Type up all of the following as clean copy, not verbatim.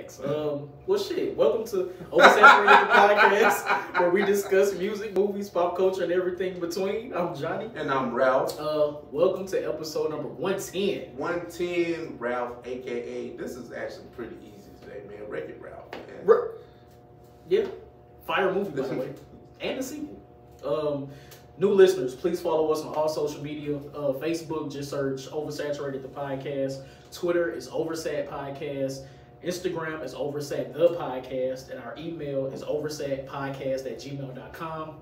Facts. Well, shit. Welcome to Oversaturated the podcast, where we discuss music, movies, pop culture, and everything in between. I'm Johnny. And I'm Ralph. Welcome to episode number 110. 110, Ralph, a.k.a. This is actually pretty easy today, man. Wreck-It Ralph, man. Yeah. Fire movie, by the way. And the sequel. New listeners, please follow us on all social media. Facebook, just search Oversaturated the podcast. Twitter is Oversatthepodcast. Instagram is Oversatthepodcast. And our email is oversatthepodcast@gmail.com.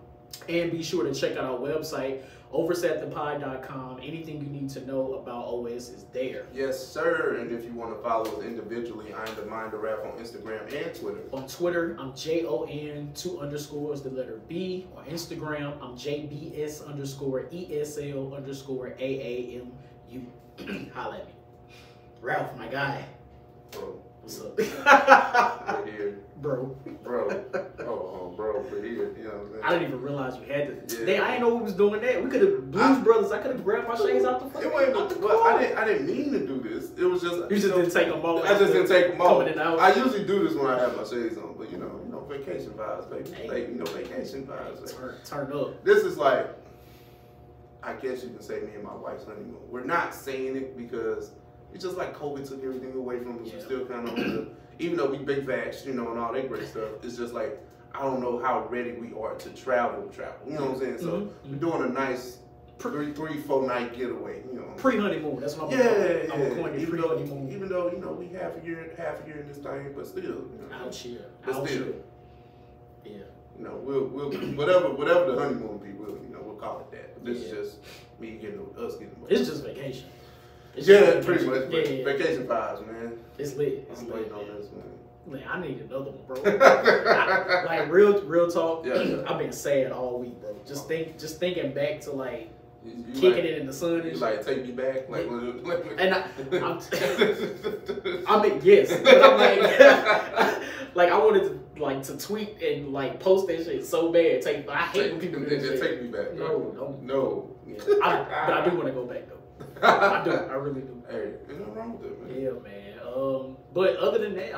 And be sure to check out our website, oversatthepod.com. Anything you need to know about OS is there. Yes, sir. And if you want to follow us individually, I'm TheMindOfRalph on Instagram and Twitter. On Twitter, I'm JON2_B. On Instagram, I'm JBS_ESL_AAMU. Holla at me. Ralph, my guy. Bro. What's up? We're here. Bro. Bro. Bro, we're here. You know what I'm saying? I didn't even realize you had to. Yeah. Dang, I didn't know we was doing that. We could have Blues Brothers. I could have grabbed my shades out the fucking. I didn't mean to do this. It was just. You just didn't take them off. I just didn't take them off. Coming in out. I usually do this when I have my shades on, but you know, vacation vibes, baby. Hey. Like, vacation vibes. Like. Turn up. This is like, I guess you can say me and my wife's honeymoon. We're not saying it because it's just like COVID took everything away from us. Yeah. We're still kind of on the, even though we big vax, and all that great stuff. It's just like, I don't know how ready we are to travel. You know what I'm saying? So we're doing a nice 3-4 night getaway. Pre-honeymoon. That's what I'm coining pre-honeymoon. Even though we half a year in this thing, but still. Out here. Yeah. We'll whatever the honeymoon be, we'll call it that. But this is just me getting away. It's just vacation. Pretty much. Yeah. Vacation vibes, man. It's lit. I'm waiting on this, man. Man, I need another one, bro. Like real talk. Yeah. I've been sad all week, bro. Just thinking back to like you kicking it in the sun and you shit. like take me back, like. And I mean yes, but I'm like I wanted to to tweet and like post that shit so bad. I hate when people do that. Take me back. No. Yeah. But I do want to go back though. I do. I really do. Hey, there's nothing wrong with it, man. Yeah, man. But other than that,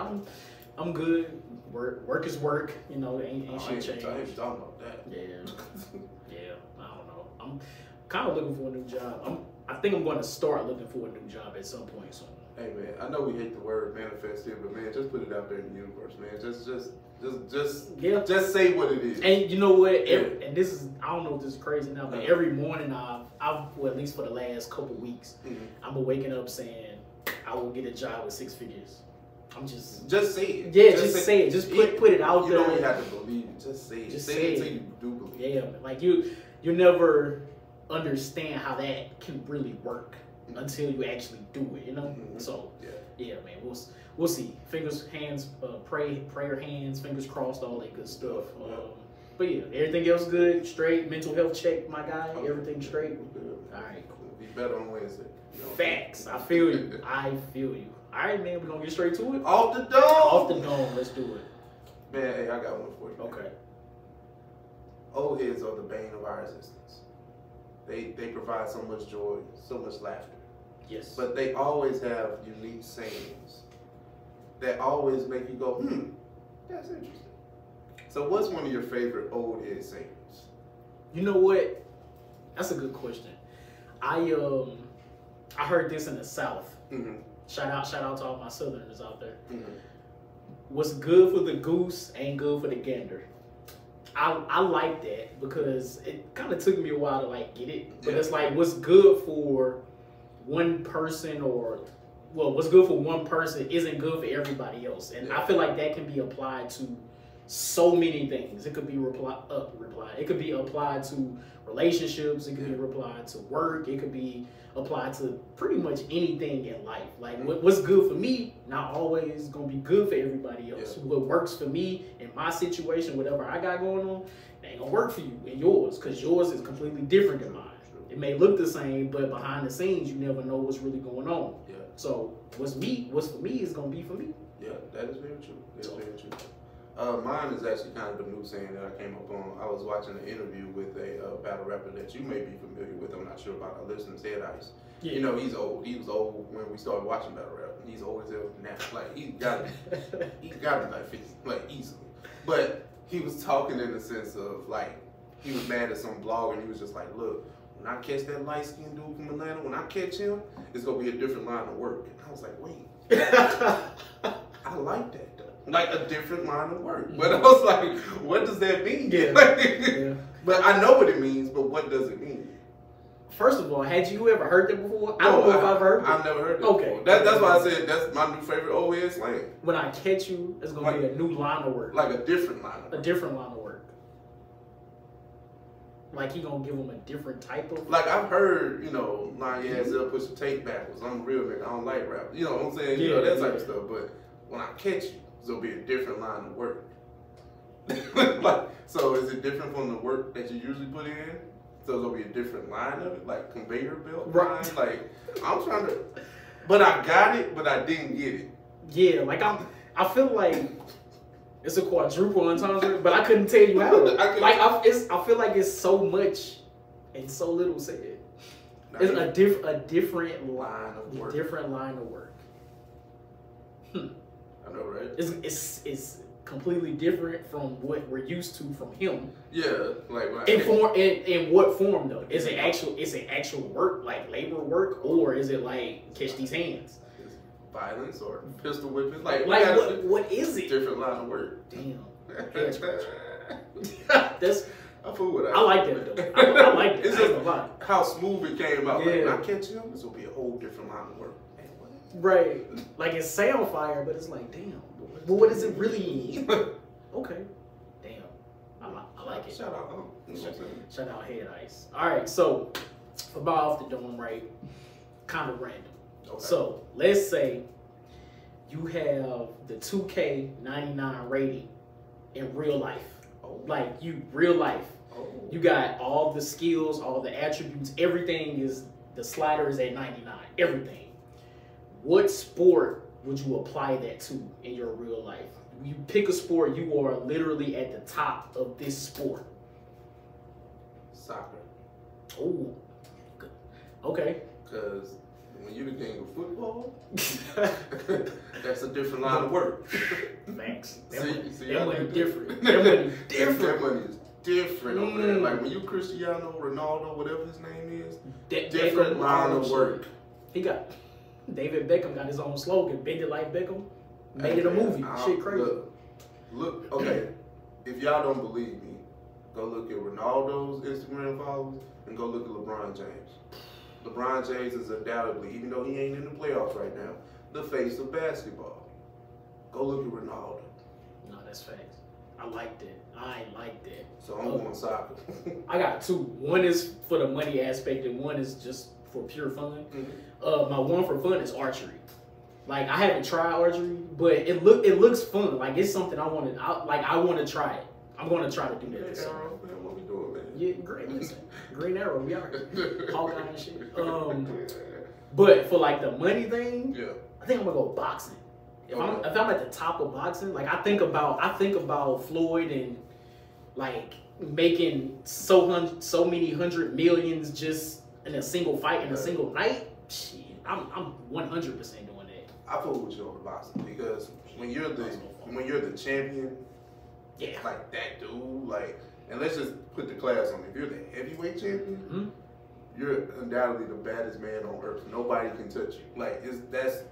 I'm good. Work is work. Ain't shit changed. I ain't talking about that. Yeah. I don't know. I'm kind of looking for a new job. I think I'm going to start looking for a new job at some point soon. Hey man, I know we hate the word manifest here, but man, just put it out there in the universe, man. Just say what it is. And you know what? And this is, I don't know if this is crazy now, but every morning I've well, at least for the last couple weeks, I'm waking up saying I will get a job with 6 figures. I'm just say it. Yeah, just say it. Just put it out there. You don't even have to believe it. Just say it. Just say it until you do believe it. Yeah, man. Like you never understand how that can really work until you actually do it. So yeah, man. We'll see. Fingers, hands, prayer hands, fingers crossed, all that good stuff. But yeah, everything else good, straight. Mental health check, my guy. Everything straight. All right, cool. Be better on Wednesday. Facts. I feel you. All right, man. We're gonna get straight to it. Off the dome. Let's do it. Man, hey, I got one for you. Okay. Old heads are the bane of our existence. They provide so much joy, so much laughter. Yes. But they always have unique sayings that always make you go, that's interesting. So what's one of your favorite old head sayings? You know what? That's a good question. I heard this in the South. Shout out to all my Southerners out there. What's good for the goose ain't good for the gander. I like that because it kind of took me a while to get it. But it's like what's good for one person what's good for one person isn't good for everybody else. And I feel like that can be applied to so many things. It could be It could be applied to relationships. It could be applied to work. It could be applied to pretty much anything in life. Like what's good for me, not always gonna be good for everybody else. What works for me in my situation, whatever I got going on, it ain't gonna work for you and yours, because yours is completely different than mine. It may look the same, but behind the scenes, you never know what's really going on. So what's for me is gonna be for me. Yeah, that is very true. That's very true. Mine is actually kind of a new saying that I came up on. I was watching an interview with a battle rapper that you may be familiar with. I'm not sure about our listeners, Head Ice. Yeah. You know, he's old. He was old when we started watching battle rap. He's old as hell now. Like, he got to be like 50, like easily. But he was talking in the sense of, like, he was mad at some blog and he was just like, look, when I catch that light-skinned dude from Atlanta, when I catch him, it's going to be a different line of work. And I was like, wait. I like that, though. Like, a different line of work. But I was like, what does that mean? Yeah. Yeah. But I know what it means, but what does it mean? First of all, had you ever heard that before? I don't know if I've heard that. I've never heard that before. That's why I said that's my new favorite old head slang. When I catch you, it's going to be a new line of work. Like a different line of work. A different line of work. Like he going to give them a different type of... Like I've heard, you know, line your ass up, push the tape backwards. I'm a real nigga. I don't like rap. You know what I'm saying? You know, that type of stuff. But when I catch you, it's going to be a different line of work. Like, so is it different from the work that you usually put in? So it's gonna be a different line of it, like conveyor belt line. Like I'm trying to, but I got it, but I didn't get it. Yeah, like I feel like it's a quadruple entendre, but I couldn't tell you how. I feel like it's so much and so little said. It's a different line of work. Different line of work. I know, right? It's completely different from what we're used to from him. Yeah, like in what form though? Is it actual work, like labor work, or is it like catch these hands? Is it violence or pistol whipping? Like what is it? Different line of work. Damn. That's I fool with that. I like that though. I like it. It's just a lot. How smooth it came out. Yeah. Like when I catch him, this will be a whole different line of work. Right. Like it sound fire, but it's like damn. But what does it really mean? Okay. Damn. I like it. Shout out. Shout out Head Ice. Alright, so about off the dome, right? Kind of random. Okay. So let's say you have the 2K99 rating in real life. Oh. Like real life. Oh. You got all the skills, all the attributes, everything is the slider is at 99. Everything. What sport would you apply that to in your real life? You pick a sport, you are literally at the top of this sport. Soccer. Oh, good. Okay. Because when you're the king of football, that's a different line of work. Thanks. That money different. That money different. That money is different over there. Like when you Cristiano Ronaldo, whatever his name is, different line of work. He got... David Beckham got his own slogan, "Bend it like Beckham." Made it a movie. Shit crazy. Look, okay. If y'all don't believe me, go look at Ronaldo's Instagram followers and go look at LeBron James. LeBron James is undoubtedly, even though he ain't in the playoffs right now, the face of basketball. Go look at Ronaldo. No, that's facts. I like that. I like that. So I'm going soccer. I got two. One is for the money aspect, and one is just for pure fun. My one for fun is archery. Like I haven't tried archery, but it looks fun. Like it's something I want to try it. I'm going to try to do that this summer. What we doing, man? Yeah, great. Listen, Green Arrow, we out here. Hawkeye and shit. But for like the money thing, I think I'm gonna go boxing. If I'm at the top of boxing, like I think about Floyd and like making so many hundred millions just in a single fight in a single night. Shit, I'm 100% doing that. I fool with you on the boxing because when you're the champion, like that dude, like, and let's just put the class on. If you're the heavyweight champion, you're undoubtedly the baddest man on earth. Nobody can touch you. Like that's.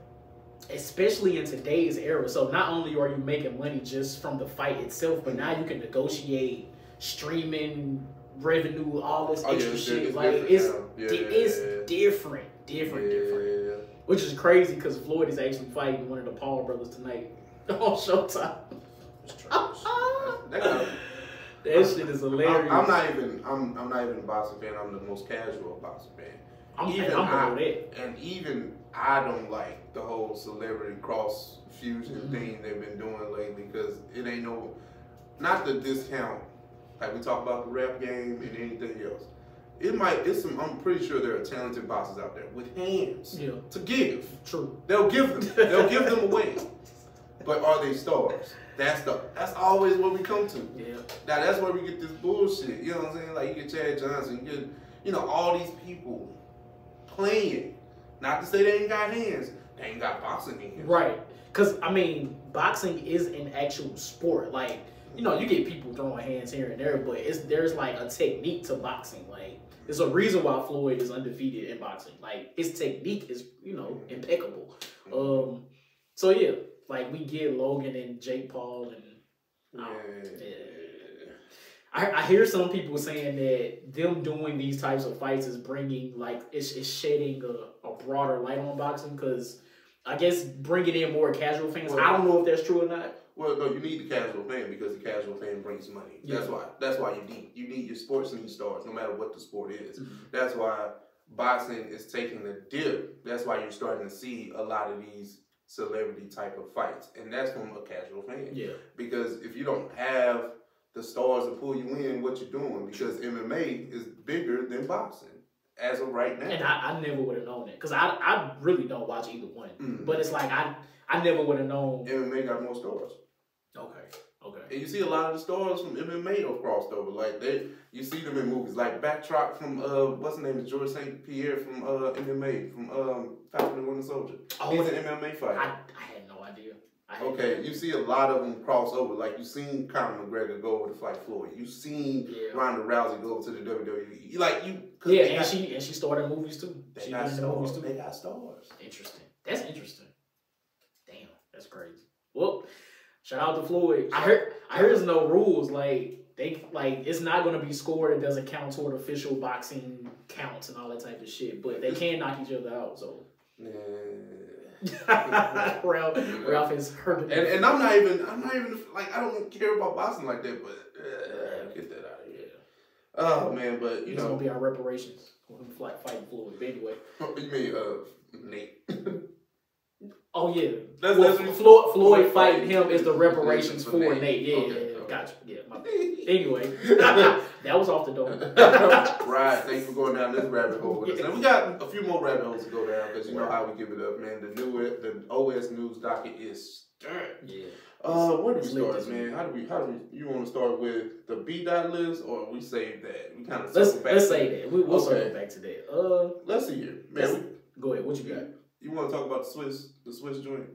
Especially in today's era. So not only are you making money just from the fight itself, but now you can negotiate streaming revenue, all this extra shit. Like it's different. Which is crazy because Floyd is actually fighting one of the Paul brothers tonight on Showtime. That shit is hilarious. I'm not even a boxing fan. I'm the most casual boxing fan. Even I don't like the whole celebrity cross fusion thing they've been doing lately because it ain't not the discount. Like we talk about the rap game and anything else. I'm pretty sure there are talented boxers out there with hands to give. True. They'll give them away. but are they stars? That's always what we come to. Yeah. Now that's where we get this bullshit. You know what I'm saying? Like you get Chad Johnson, you get all these people playing. Not to say they ain't got hands. They ain't got boxing hands. Right. Because I mean, boxing is an actual sport. Like, you get people throwing hands here and there, but there's like a technique to boxing. Like, there's a reason why Floyd is undefeated in boxing. Like, his technique is, impeccable. So yeah, like we get Logan and Jake Paul and I hear some people saying that them doing these types of fights is bringing it's shedding a broader light on boxing, because I guess bringing in more casual fans. Well, I don't know if that's true or not. Well, no, you need the casual fan because the casual fan brings money. Yeah. That's why you need your sports need stars, no matter what the sport is. Mm-hmm. That's why boxing is taking a dip. That's why you're starting to see a lot of these celebrity type of fights, and that's from a casual fan. Yeah. Because if you don't have the stars to pull you in, what you're doing, because MMA is bigger than boxing as of right now. And I never would have known that, because I really don't watch either one. Mm-hmm. But it's like I never would have known. MMA got more stars. Okay. And you see a lot of the stars from MMA have crossed over. Like you see them in movies like Backtrack from what's the name of George St. Pierre from MMA from Falcon and Winter Soldier. Oh, he's an MMA fighter. I had no idea. Okay, you see a lot of them cross over. Like you seen Conor McGregor go over to fight Floyd. You seen Ronda Rousey go over to the WWE. And she started movies too. They got stars. Interesting. That's interesting. Damn, that's crazy. Well, shout out to Floyd. I heard there's no rules. It's not gonna be scored. It doesn't count toward official boxing counts and all that type of shit. But they can knock each other out. So. Ralph is hurt. And I'm not even I don't care about boxing like that. But get that out of here. Oh man, but it's gonna be our reparations for him fighting Floyd. But anyway. You mean Nate? Oh yeah, that's Floyd fighting him is the reparations for Nate. Yeah, gotcha. Yeah, my bad. Anyway, that was off the door. Right, thanks for going down this rabbit hole with us. And we got a few more rabbit holes to go down, because you know how we give it up, man. The OS news docket is stirred. Yeah. Where do we start, man? How do we? You want to start with the BDot list, or we save that? We kind of let's say that. We'll circle back to that. Let's see here, man. Go ahead. What you got? You want to talk about the Swiss joint?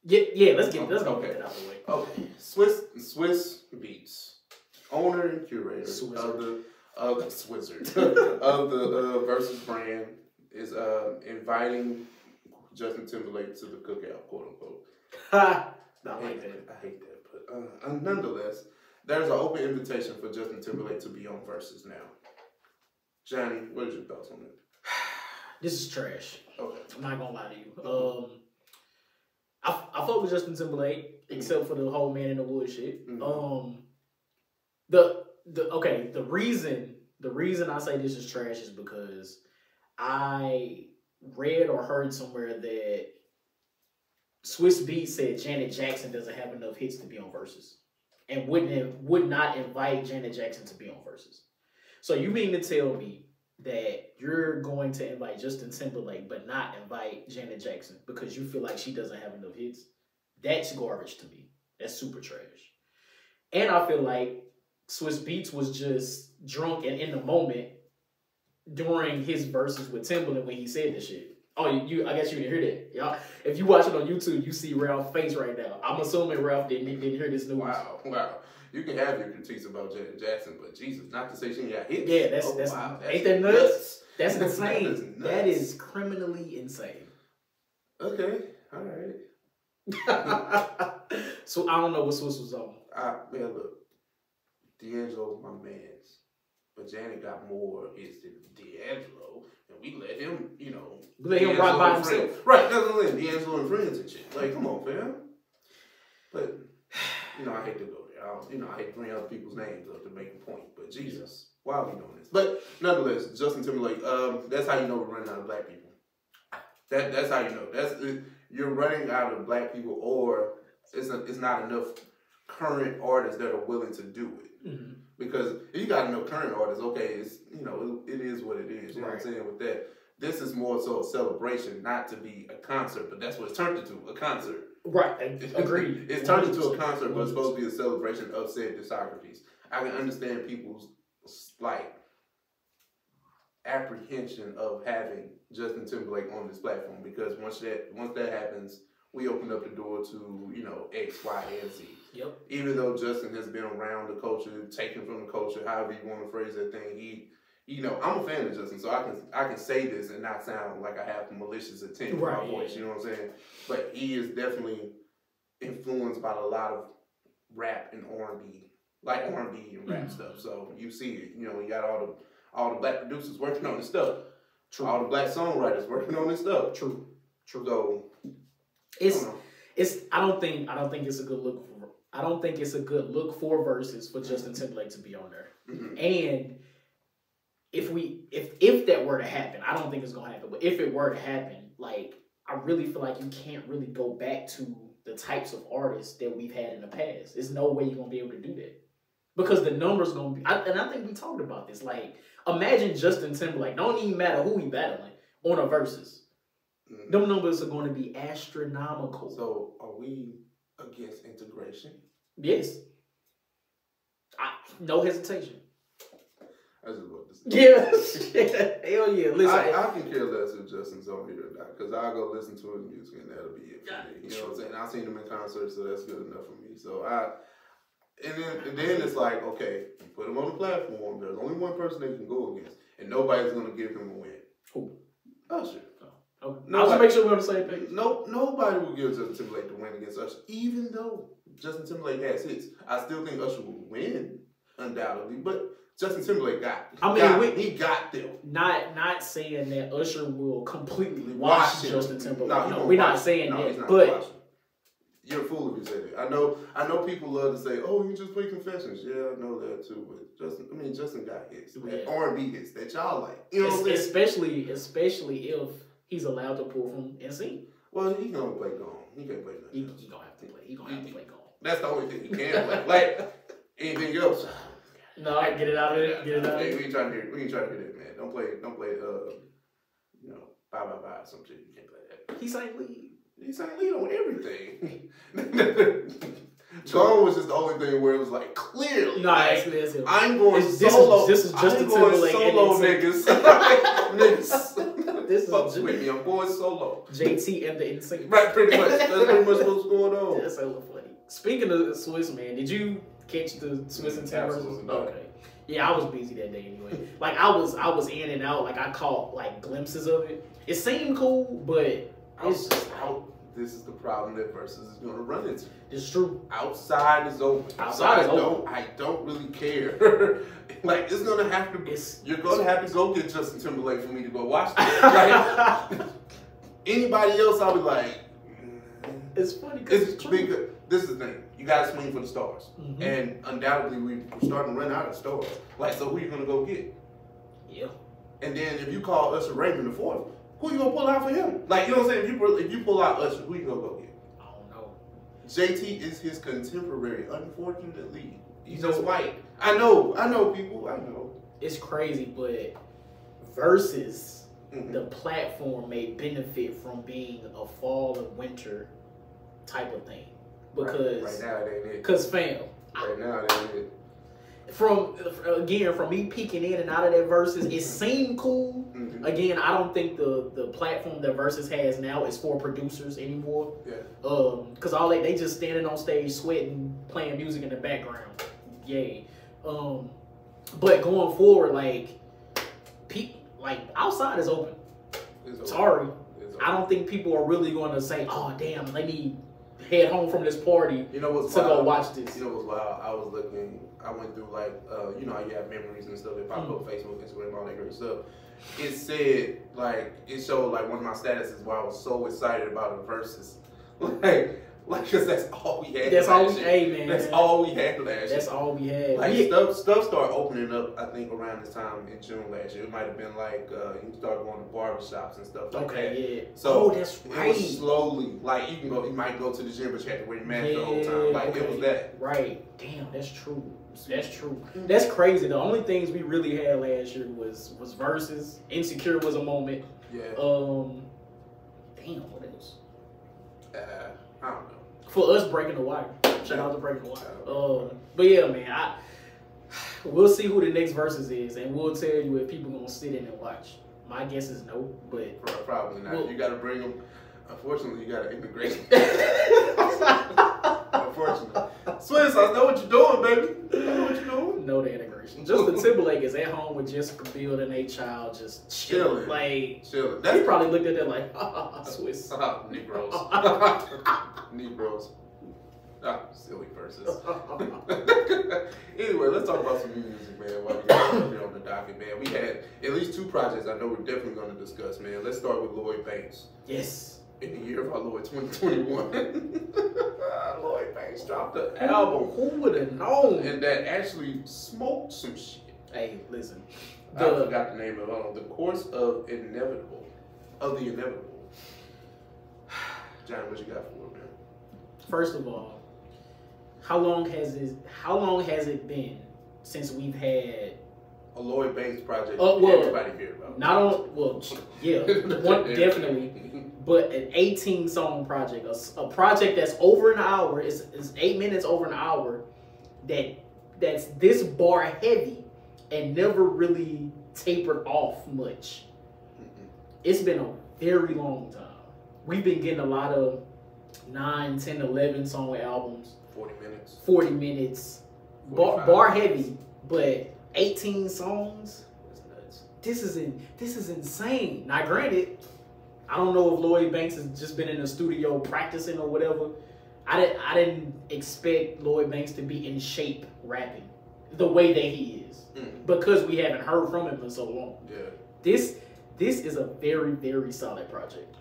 Yeah. Let's get that out of the way. Okay. Swiss Beats, owner and curator of the Verzuz brand, is inviting Justin Timberlake to the cookout, quote unquote. I hate that. But nonetheless, there's an open invitation for Justin Timberlake to be on Verzuz now. Johnnie, what are your thoughts on that? This is trash. Okay. I'm not gonna lie to you. I fuck with Justin Timberlake, except for the whole Man in the Woods shit. Mm-hmm. The reason I say this is trash is because I read or heard somewhere that Swiss Beats said Janet Jackson doesn't have enough hits to be on Verzuz, and would not invite Janet Jackson to be on Verzuz. So you mean to tell me that you're going to invite Justin Timberlake but not invite Janet Jackson because you feel like she doesn't have enough hits? That's garbage to me. That's super trash. And I feel like Swiss Beats was just drunk and in the moment during his verses with Timberland when he said this shit. Oh, I guess you didn't hear that. Y'all, if you watch it on YouTube, you see Ralph's face right now. I'm assuming Ralph didn't hear this news. Wow. You can have your critiques about Janet Jackson, but Jesus, not to say she got hits. Yeah, that's ain't that nuts? That's insane. That is criminally insane. Okay, all right. So I don't know what Swiss was on. Man, look, D'Angelo's my man's, but Janet got more hits than D'Angelo, and we let him, we let him rock by himself. Right, that's what I'm saying. D'Angelo and friends and shit. Like, come on, fam. But I hate to go. I hate to bring other people's names up to make a point, but Jesus, why are we doing this? But nonetheless, Justin Timberlake, that's how you know we're running out of black people. That's how you know. You're running out of black people, or it's not enough current artists that are willing to do it. Mm-hmm. Because if you got enough current artists, okay, it's it is what it is. You know what I'm saying? With that, this is more so a celebration, not to be a concert, but that's what it's turned into, a concert. Right, agreed. It's turned into a concert, but it's supposed to be a celebration of said discographies. I can understand people's like apprehension of having Justin Timberlake on this platform, because once that happens, we open up the door to, you know, X, Y, and Z. Yep. Even though Justin has been around the culture, taken from the culture, however you want to phrase that thing, you know, I'm a fan of Justin, so I can say this and not sound like I have malicious intent in my voice. You know what I'm saying? But he is definitely influenced by a lot of rap and R&B, like R&B and rap stuff. So you see it. You know, you got all the black producers working on this stuff. True. All the black songwriters working on this stuff. True. So I don't think it's a good look for. I don't think it's a good look for Verzuz for Justin Timberlake to be on there. Mm-hmm. And if that were to happen, I don't think it's gonna happen. But if it were to happen, like, I really feel like you can't really go back to the types of artists that we've had in the past. There's no way you're gonna be able to do that, because the numbers gonna be. And I think we talked about this. Like, imagine Justin Timberlake. Don't even matter who he battling on a Verzuz. Mm-hmm. Them numbers are going to be astronomical. So, are we against integration? Yes. No hesitation. I just want to say. Yeah. Hell yeah. Listen, I can care less if Justin's on here or not, because I'll go listen to his music and that'll be it for me. You know what I'm saying? I've seen him in concert, so that's good enough for me. So and then it's like, okay, you put him on the platform. There's only one person they can go against, and nobody's gonna give him a win. Who? Usher. Okay. I'll just make sure we're on the same page. Nobody will give Justin Timberlake the win against Usher, even though Justin Timberlake has hits. I still think Usher will win, undoubtedly, but Justin Timberlake he got them. Not saying that Usher will completely wash Justin Timberlake. No, we're not saying that. But you're a fool if you say that. I know people love to say, "Oh, you just play Confessions." Yeah, I know that too. But Justin got hits, R&B hits that y'all like. You know what I'm saying? Especially if he's allowed to pull from NSYNC. Well, he gonna play gone. He can't play nothing. He gonna have to play. He gonna have to play gone. That's the only thing he can play. Like anything else. No, I get it out of it. Get it out of it. We ain't trying to hear that, man. Don't play, you know, bye, some shit. You can't play that. He sang lead. He sang lead on everything. Gone was just the only thing where it was like, clearly. No, like, actually, that's him. I'm going solo. This is Justin Timberlake. Solo, niggas. Niggas. This is Fuck with me. I'm going solo. JT and the NSYNC. Right, pretty much. That's pretty much what's going on. That's so funny. Speaking of Swiss, man, did you catch the Swiss and Timberlake? Okay. Yeah, I was busy that day anyway. Like, I was in and out. Like, I caught like glimpses of it. It seemed cool, but it's just this is the problem that Verzuz is going to run into. It's true. Outside is open. I don't really care. Like, it's going to have to. You're going to have to go get Justin Timberlake for me to go watch this. Like, anybody else, I'll be like. It's funny because it's true. This is the thing. You got to swing for the stars. Mm-hmm. And undoubtedly, we're starting to run out of stars. Like, so who are you going to go get? Yeah. And then if you call Issa Rae the fourth, who you going to pull out for him? Like, you know what I'm saying? If you pull out Usher, who you going to go get? I don't know. JT is his contemporary, unfortunately. He's just white. I know people. I know. It's crazy, but Verzuz, the platform may benefit from being a fall and winter type of thing. Because right now it ain't it. Because fam, right now it ain't it. From me peeking in and out of that Verzuz, it seemed cool. Mm-hmm. Again, I don't think the platform that Verzuz has now is for producers anymore. Yeah. Because all they just standing on stage sweating, playing music in the background. Yay. But going forward, like outside is open. Sorry. I don't think people are really going to say, "Oh damn, let me head home from this party to go watch this." You know what's wild? I went through like, you know how you have memories and stuff that pop up, Facebook, Instagram, all that great stuff. It said, like, it showed like one of my statuses where I was so excited about a Verzuz. Like, cause that's all we had. That's all we had, man. That's all we had last year. That's all we had. Like stuff started opening up. I think around this time in June last year. It might have been like you started going to barbershops and stuff like that. Okay, yeah. So that's right. It was slowly like you might go to the gym, but you had to wear your mask the whole time. Like it was that. Right. Damn, that's true. That's true. That's crazy. The only things we really had last year was Verzuz. Insecure was a moment. Yeah. Damn, what else? I don't know. For us, Breaking the Wire. Shout out to Breaking the Wire. But yeah, man, we'll see who the next Verzuz is, and we'll tell you if people gonna sit in and watch. My guess is no, but probably not. Well, you got to bring them. Unfortunately, you got to integrate. Unfortunately, Swiss, I know what you're doing, baby. I know what you're doing. No, the integration. Justin Timberlake is at home with Jessica Biel and a child, just chilling. Chilling. He probably looked at that like, Swiss. Negroes. Negroes. Silly verses. Anyway, let's talk about some new music, man. While we got here on the docket, man. We had at least 2 projects I know we're definitely going to discuss, man. Let's start with Lloyd Banks. Yes. In the year of our Lord 2021, Lloyd Banks dropped an album. Who would have known? And that actually smoked some shit. Hey, listen. I forgot the name of it. The Course of the Inevitable. Johnny, what you got for it, man? First of all, how long has it been since we've had a Lloyd Banks project everybody heard about? Definitely. But an 18-song project, a project that's over an hour, is 8 minutes over an hour, that's this bar heavy and never really tapered off much. It's been a very long time. We've been getting a lot of 9, 10, 11 song albums. 40 minutes. Bar heavy, but 18 songs? That's nuts. This is insane. Now granted, I don't know if Lloyd Banks has just been in the studio practicing or whatever. I didn't expect Lloyd Banks to be in shape rapping the way that he is. Because we haven't heard from him for so long. Yeah. This is a very, very solid project.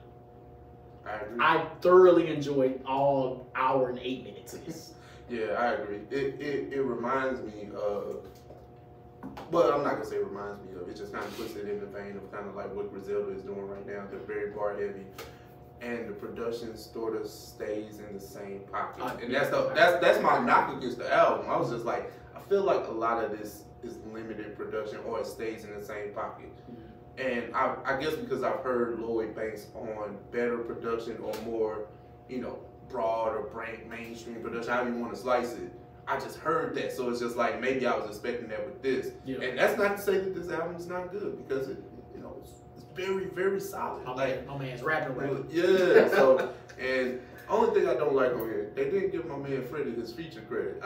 I agree. I thoroughly enjoyed all hour and 8 minutes of this. Yeah, I agree. It reminds me of, well, I'm not going to say reminds me of, it just kind of puts it in the vein of kind of like what Griselda is doing right now. They're very bar heavy, and the production sort of stays in the same pocket. And that's my knock against the album. I was just like, I feel like a lot of this is limited production, or it stays in the same pocket. And I guess because I've heard Lloyd Banks on better production or more, broad or mainstream production, however you want to slice it. I just heard that, so it's just like maybe I was expecting that with this. Yeah. And that's not to say that this album is not good, because it's very, very solid. My man's rapping. Yeah. So, and only thing I don't like on here, they didn't give my man Freddie his feature credit.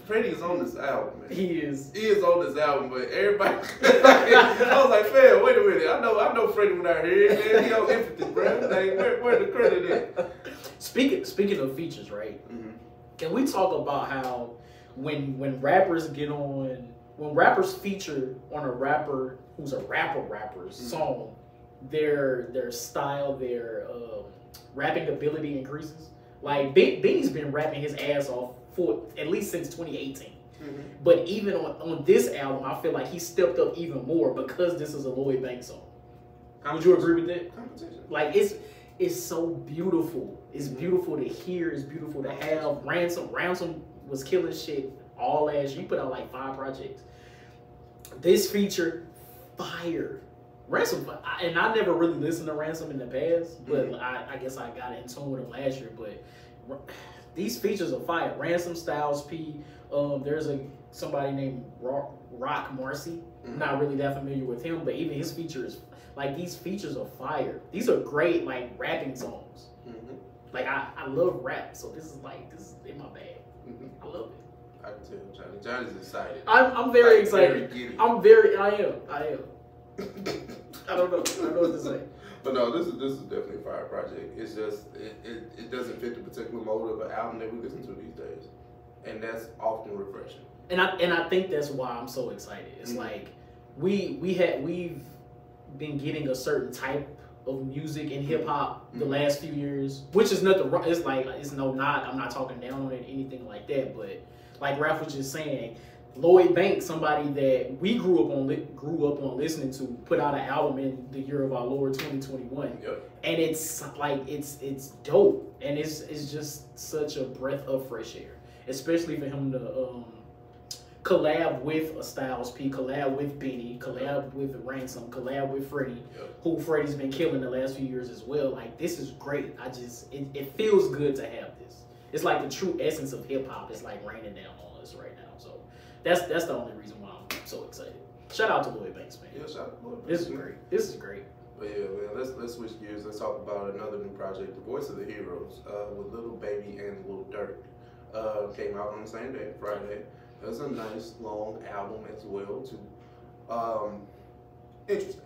Freddie is on this album, man. He is on this album, but everybody, I was like, fam, wait a minute. I know Freddie when I hear it, man. He on empathy, bro. Like, where the credit at? Speaking of features, right? Can we talk about how when rappers feature on a rapper who's a rapper's song, their style, their rapping ability increases? Like Benny's been rapping his ass off for at least since 2018. But even on this album, I feel like he stepped up even more because this is a Lloyd Banks song. Would you agree with that? Competition. Like it's so beautiful. It's beautiful to hear. It's beautiful to have. Ransom was killing shit all last year. He put out like 5 projects. This feature, fire. Ransom, and I never really listened to Ransom in the past, but I guess I got in tune with him last year. But these features are fire. Ransom, Styles P. There's somebody named Rock Marcy. Not really that familiar with him, but even his features, like these features are fire. These are great, like rapping songs. Like I love rap, so this is in my bag. I love it. I can tell Johnny's excited. I'm very excited. Very I am. I don't know what to say. But no, this is definitely a fire project. It's just it doesn't fit the particular mode of an album that we listen to these days, and that's often refreshing. And I think that's why I'm so excited. It's like we've been getting a certain type of music in hip hop the last few years, which is nothing wrong. It's no knock. I'm not talking down on it, anything like that. But like Ralph was just saying, Lloyd Banks, somebody that we grew up on listening to, put out an album in the year of our Lord 2021, and it's like it's dope, and it's just such a breath of fresh air, especially for him to collab with a Styles P, collab with Benny, collab with Ransom, collab with Freddie, who Freddie's been killing the last few years as well. Like, this is great. It feels good to have this. it's like the true essence of hip hop is like raining down on us right now. So that's the only reason why I'm so excited. Shout out to Lloyd Banks, man. Yeah, shout out to Lloyd Banks. This is great. This is great. But yeah, man, let's switch gears. Let's talk about another new project, The Voice of the Heroes, with Lil Baby and Lil Durk. Came out on the same day, Friday. It was a nice long album as well too. Interesting.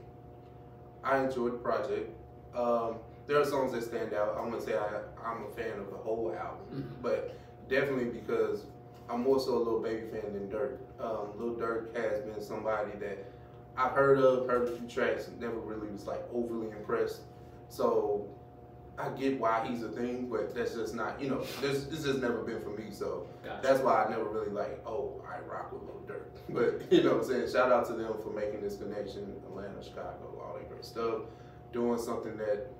I enjoyed the project. There are songs that stand out. I wouldn't say I'm a fan of the whole album, but definitely because I'm more so a Lil Baby fan than Durk. Lil Durk has been somebody that I've heard a few tracks, and never really was like overly impressed. So I get why he's a thing, but that's just not, this has never been for me. So that's why I never really like, I rock with Lil Durk. But you know what I'm saying? Shout out to them for making this connection, Atlanta, Chicago, all that great stuff. Doing something that,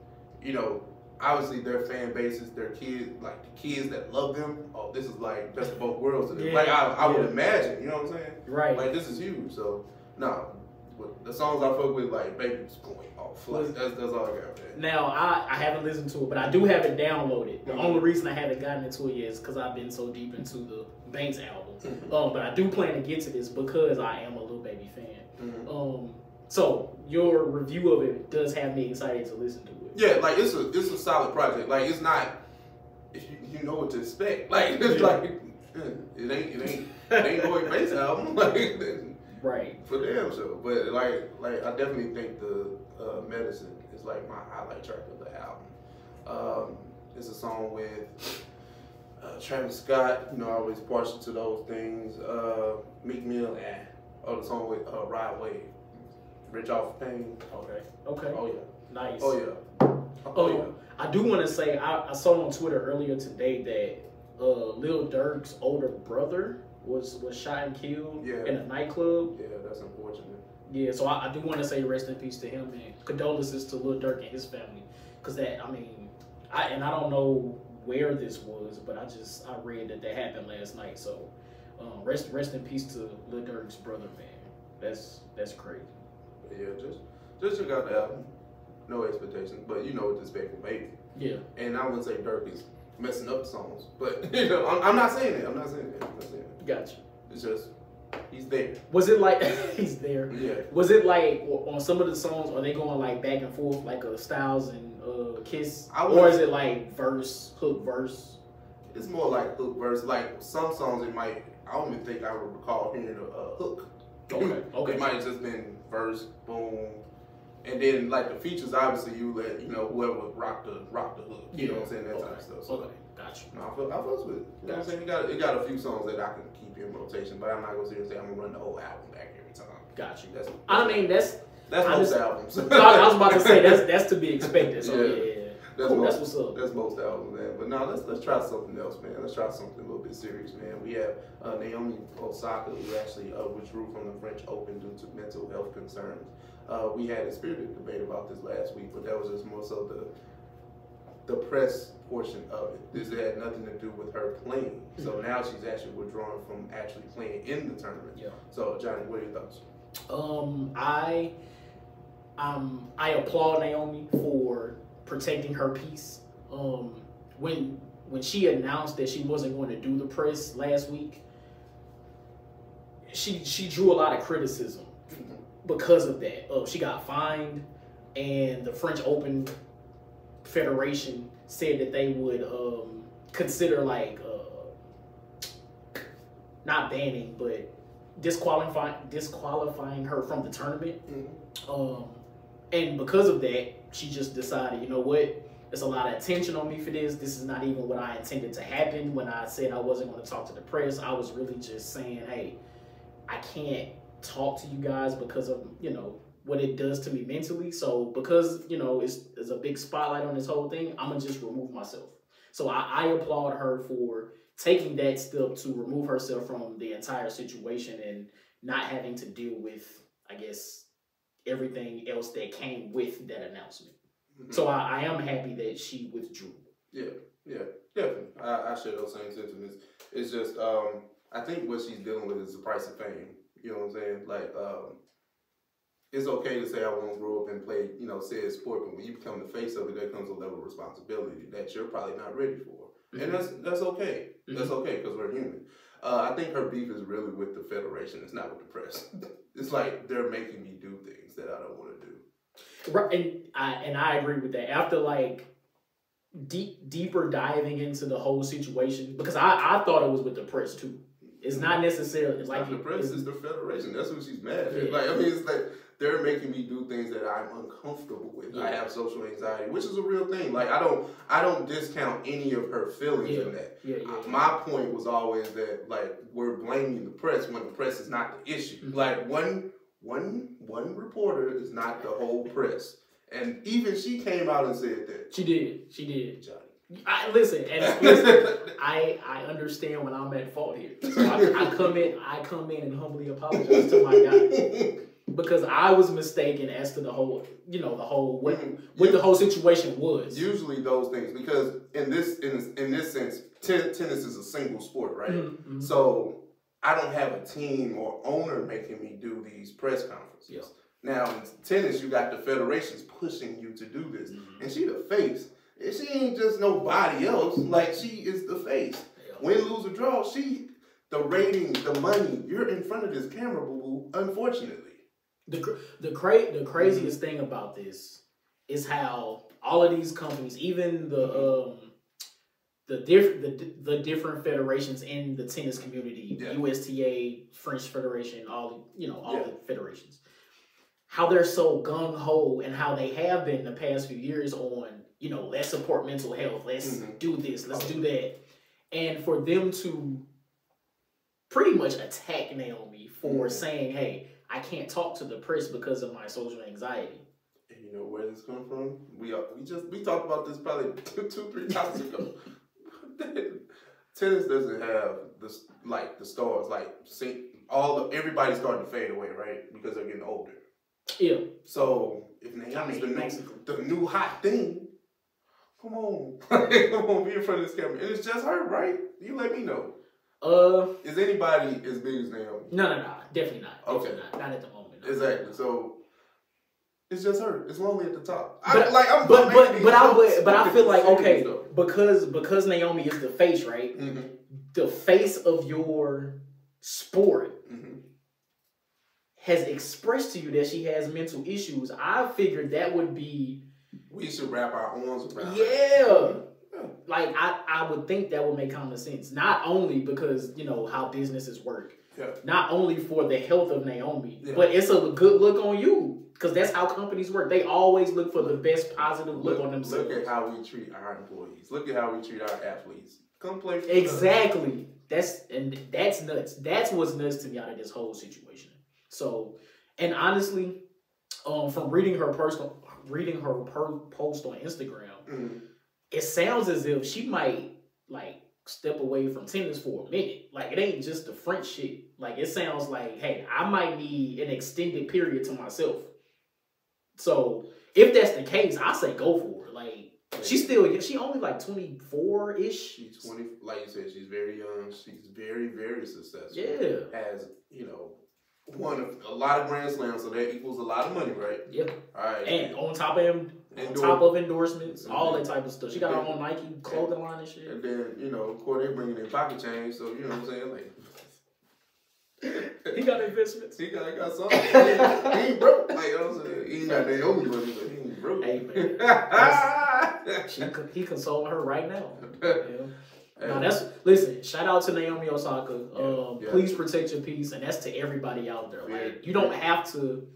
obviously their fan bases, their kids, like the kids that love them, this is like best of both worlds to them. Like I would imagine, you know what I'm saying? Right. Like this is huge. So no. The songs I fuck with, like Baby's going off. Like, that's all I got, man. Now, I haven't listened to it, but I do have it downloaded. The only reason I haven't gotten into it yet is because I've been so deep into the Banks album. But I do plan to get to this because I am a Lil Baby fan. So your review of it does have me excited to listen to it. Yeah, like it's a solid project. Like it's not, if you know what to expect. Like it's like it ain't Lloyd Banks album. Like. Right. For damn sure. But like I definitely think the Medicine is like my highlight track of the album. It's a song with Travis Scott, I always partial to those things. Meek Mill, the song with Ride Wave. Rich Off Pain. Okay. Oh yeah. Nice. Oh yeah. I do want to say I saw on Twitter earlier today that Lil Durk's older brother was shot and killed in a nightclub. Yeah, that's unfortunate. Yeah, so I do want to say rest in peace to him and condolences to Lil Durk and his family. Because I don't know where this was, but I read that happened last night. So rest in peace to Lil Durk's brother, man. That's crazy. But yeah, just check out the album. No expectations, but you know what to expect from Baby. Yeah. And I wouldn't say Durk is messing up the songs, but I'm not saying that. Gotcha. It's just he's there. Was it like he's there? Yeah. Was it like on some of the songs? Are they going like back and forth like a Styles and Kiss, or is it like hook verse? It's more like hook verse. Like some songs, it might. I don't even think I would recall hearing a hook. Okay. It might have just been verse, boom, and then like the features. Obviously, you let whoever rock the hook. You know what I'm saying? That type of stuff. So, Gotcha. No, I fuss with it. You know what I'm saying? It got a few songs that I can keep in rotation, but I'm not gonna say I'm gonna run the whole album back every time. Gotcha. That's most albums. I was about to say that's to be expected. So yeah. That's what's up. That's most albums, man. But now let's try something else, man. Let's try something a little bit serious, man. We have Naomi Osaka, who actually withdrew from the French Open due to mental health concerns. We had a spirited debate about this last week, but that was just more so the press portion of it. This had nothing to do with her playing. So now she's actually withdrawn from actually playing in the tournament. Yeah. So Johnnie, what are your thoughts? I applaud Naomi for protecting her peace. When she announced that she wasn't going to do the press last week, she drew a lot of criticism because of that. She got fined, and the French Open Federation said that they would consider not banning, but disqualifying her from the tournament. And because of that, she just decided, you know what? There's a lot of attention on me for this. This is not even what I intended to happen. When I said I wasn't going to talk to the press, I was really just saying, hey, I can't talk to you guys because of, what it does to me mentally. So because, there's a big spotlight on this whole thing, I'm going to just remove myself. So I applaud her for taking that step to remove herself from the entire situation and not having to deal with, I guess, everything else that came with that announcement. So I am happy that she withdrew. Yeah, definitely. I share those same sentiments. It's just, I think what she's dealing with is the price of fame. You know what I'm saying? Like, it's okay to say I won't grow up and play, said sport, but when you become the face of it, there comes a level of responsibility that you're probably not ready for. And that's okay. That's okay because we're human. I think her beef is really with the Federation. It's not with the press. It's like they're making me do things that I don't want to do. Right, and I agree with that. After like deeper diving into the whole situation, because I thought it was with the press too. It's not necessarily it's like not the press. It's the Federation. That's what she's mad at. Yeah. Like, I mean, it's like they're making me do things that I'm uncomfortable with. Yeah. I have social anxiety, which is a real thing. Like I don't discount any of her feelings in that. My point was always that like we're blaming the press when the press is not the issue. Like one reporter is not the whole press, and even she came out and said that. She did. Johnnie. I understand when I'm at fault here. So I come in and humbly apologize to my guy. Because I was mistaken as to the whole, what the whole situation was. Usually those things, because in this sense, tennis is a single sport, right? Mm-hmm. So I don't have a team or owner making me do these press conferences. Yeah. Now in tennis, you got the federations pushing you to do this, and she the face. She ain't just nobody else. Like she is the face. Yeah. Win, lose, or draw, the ratings, the money. You're in front of this camera, boo-boo. Unfortunately. The craziest thing about this is how all of these companies, even the different federations in the tennis community, USTA, French Federation, all the federations, how they're so gung ho and how they have been the past few years on, let's support mental health, let's do this, let's do that, and for them to pretty much attack Naomi for saying, hey, I can't talk to the press because of my social anxiety. And you know where this comes from? We talked about this probably 2-3 times ago. Tennis doesn't have the stars. Like everybody's starting to fade away, right? Because they're getting older. Yeah. So if Naomi's the new hot thing, come on, be in front of this camera, and it's just her, right? You let me know. Is anybody as big as Naomi? No, definitely not. Okay, not at the moment. No. Exactly. So it's just her. It's lonely at the top. But I feel like because Naomi is the face, right? Mm-hmm. The face of your sport has expressed to you that she has mental issues. I figured that would be. We should wrap our arms around. Yeah. Like, I would think that would make common sense. Not only because, how businesses work. Yeah. Not only for the health of Naomi. Yeah. But it's a good look on you. Because that's how companies work. They always look for the best positive look on themselves. Look at how we treat our employees. Look at how we treat our athletes. Come play for exactly. Us. That's nuts. That's what's nuts to me out of this whole situation. So, and honestly, from reading her post on Instagram, it sounds as if she might step away from tennis for a minute. Like it ain't just the French shit. Like it sounds like, hey, I might need an extended period to myself. So if that's the case, I say go for it. Like she only 24-ish. She's 20, like you said, she's very young. She's very, very successful. Yeah. Has, won a lot of Grand Slams, so that equals a lot of money, right? Yeah. All right. And on top of endorsements, all that type of stuff. She got her own Nike clothing line and shit. And then, of course, they bringing in pocket change, so you know what I'm saying? Like, he got investments. He got something. He ain't broke. Like, you know what I'm saying? He ain't got Naomi money, but he ain't broke. Hey, man. He consoling her right now. No, listen, shout out to Naomi Osaka. Please protect your peace, and that's to everybody out there. Like, you don't have to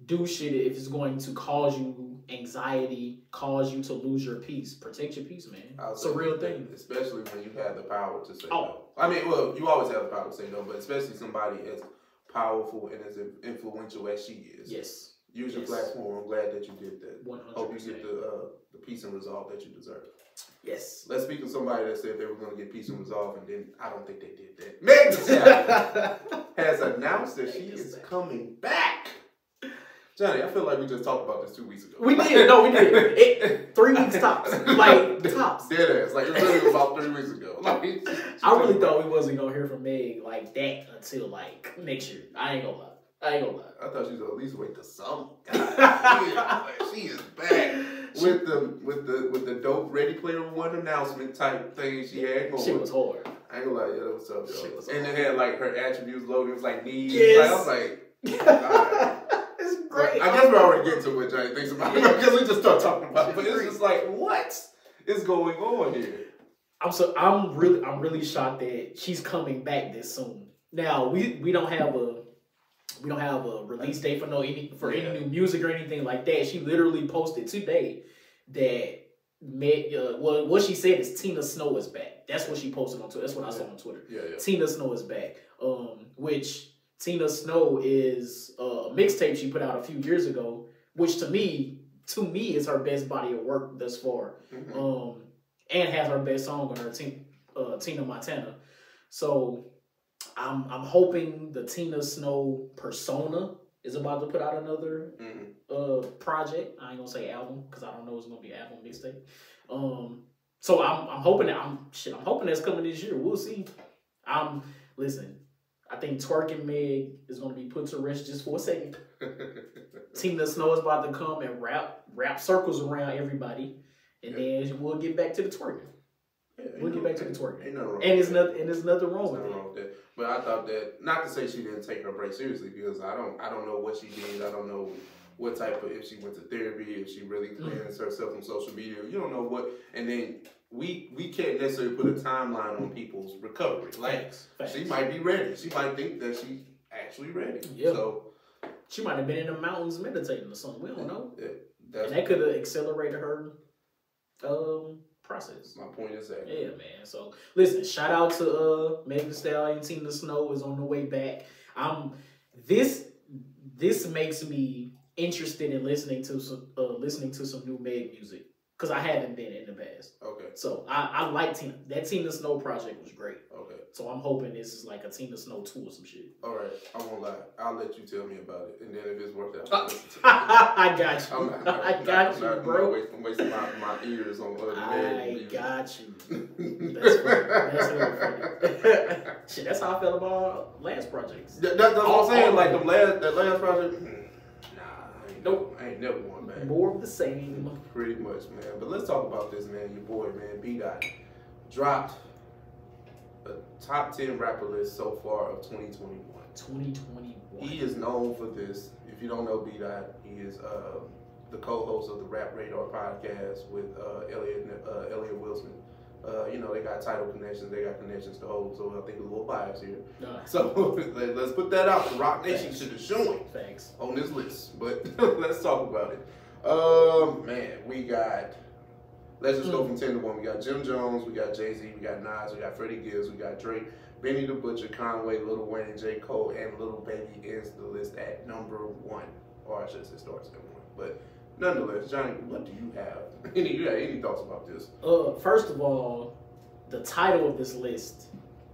do shit if it's going to cause you anxiety, cause you to lose your peace. Protect your peace, man. It's a real thing. Especially when you have the power to say no. I mean, well, you always have the power to say no, but especially somebody as powerful and as influential as she is. Yes. Use your platform. I'm glad that you did that. 100%. Hope you get the peace and resolve that you deserve. Yes. Let's speak of somebody that said they were going to get peace and resolve, and then I don't think they did that. Meg Thee Stallion has announced that she is coming back. Johnnie, I feel like we just talked about this 2 weeks ago. We did. No, we did. 3 weeks tops. Tops. Dead ass. Like, it really was about 3 weeks ago. I really thought we wasn't going to hear from Meg like that until, next year. I ain't going to lie. I ain't gonna lie. I thought she was at least wait till summer. God, she is back with the dope Ready Player One announcement type thing she had going. She was hard. I ain't gonna lie, yeah, that was tough, yo. And it had like her attributes loaded. It was like knees. Yes. Like, I was like, alright. It's great. I guess we're already getting to what Johnny thinks about it because we just start talking about it. But it's just like, what is going on here? I'm really shocked that she's coming back this soon. Now we don't have a release date for any new music or anything like that. She literally posted today that what she said is Tina Snow is back. That's what she posted on Twitter. That's what I saw on Twitter. Yeah. Tina Snow is back. Which Tina Snow is a mixtape she put out a few years ago, which to me is her best body of work thus far. Mm-hmm. And has her best song on her Tina Montana. So I'm hoping the Tina Snow persona is about to put out another project. I ain't gonna say album because I don't know it's gonna be an album mixtape. So I'm hoping that's coming this year. We'll see. Listen. I think Twerk and Meg is gonna be put to rest just for a second. Tina Snow is about to come and wrap circles around everybody. And then we'll get back to the twerking. Yeah, we'll get back to the twerking. Ain't nothing wrong there's nothing wrong with that. But I thought that, not to say she didn't take her break seriously, because I don't know what she did. I don't know what type of, if she went to therapy, if she really cleansed herself from social media. You don't know what. And then we can't necessarily put a timeline on people's recovery. Like, Facts. She might be ready. She might think that she's actually ready. Yeah. So she might have been in the mountains meditating or something. We don't know. Yeah, and that could have accelerated her process. My point is that. Yeah, man. So listen, shout out to Megan Thee Stallion. Tina Snow is on the way back. This makes me interested in listening to some new Meg music because I haven't been in the past. Okay. So I like Tina. That Tina Snow project was great. Okay. So I'm hoping this is like a Tina Snow 2 or some shit. All right. I won't lie. I'll let you tell me about it, and then if it's worked out, I got you. I got you, bro. I'm wasting my ears on other Meg. I got you. That's funny. That's really funny. Shit, that's how I felt about last projects. That's what I'm saying. Like that last project. Nope. I ain't never going back. More of the same. Pretty much, man. But let's talk about this, man. Your boy, man, BDot, dropped a top 10 rapper list so far of 2021. 2021. He is known for this. If you don't know BDot, he is the co-host of the Rap Radar podcast with Elliot Wilson. You know, they got title connections, they got connections to hold, so I think a little bias here. So let's put that out. The Rock Nation should have shown on this list, but let's talk about it. Man, we got, let's just go from 10 to 1. We got Jim Jones, we got Jay-Z, we got Nas, we got Freddie Gibbs, we got Drake, Benny the Butcher, Conway, Lil Wayne, J. Cole, and Lil Baby ends the list at number 1. Or I should say starts at 1. But nonetheless, Johnny, what do you have? You got any thoughts about this? First of all, the title of this list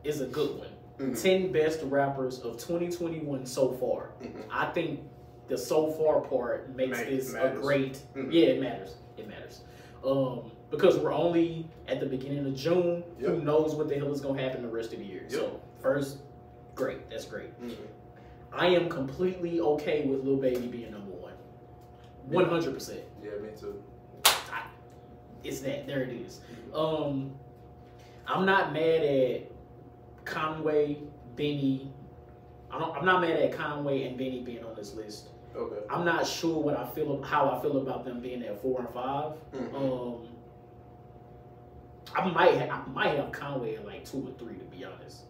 is a good one. Mm-hmm. 10 best rappers of 2021 so far. Mm-hmm. I think the so far part makes this a great. Mm-hmm. Yeah, it matters. It matters. Because we're only at the beginning of June. Yep. Who knows what the hell is going to happen the rest of the year? Yep. So first, great. That's great. Mm-hmm. I am completely okay with Lil Baby being number 1. 100%. Yeah, me too. It's that. There it is. I'm not mad at Conway, Benny. I'm not mad at Conway and Benny being on this list. Okay. I'm not sure how I feel about them being at 4 and 5. Mm-hmm. I might have Conway at like 2 or 3 to be honest.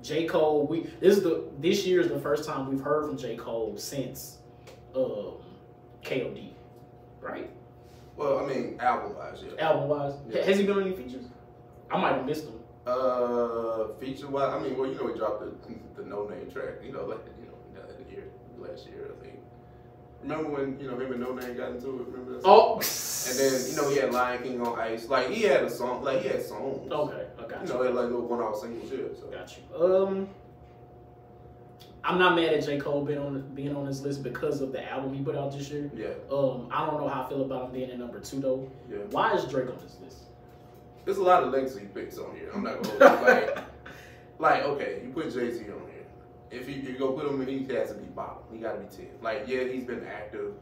J. Cole. This year is the first time we've heard from J. Cole since KOD, right? Well, I mean, album-wise, yeah. Album-wise? Yeah. Has he been on any features? I might have missed him. Feature-wise, I mean, well, you know, he dropped the No Name track, you know, like, last year, I think. Remember when, you know, him and No Name got into it? Remember that song? Oh! And then, you know, he had Lion King on Ice. Like, he had a song, like, he had songs. Okay, I got you. You know, he had, like, little one-off singles, yeah. So. Got you. I'm not mad at J. Cole being on this list because of the album he put out this year. Yeah. I don't know how I feel about him being at number 2 though. Yeah. Why is Drake on this list? There's a lot of legacy picks on here. I'm not gonna lie. Like, okay, you put Jay-Z on here. If you go put him in, he has to be bottom. He got to be 10. Like, yeah, he's been active,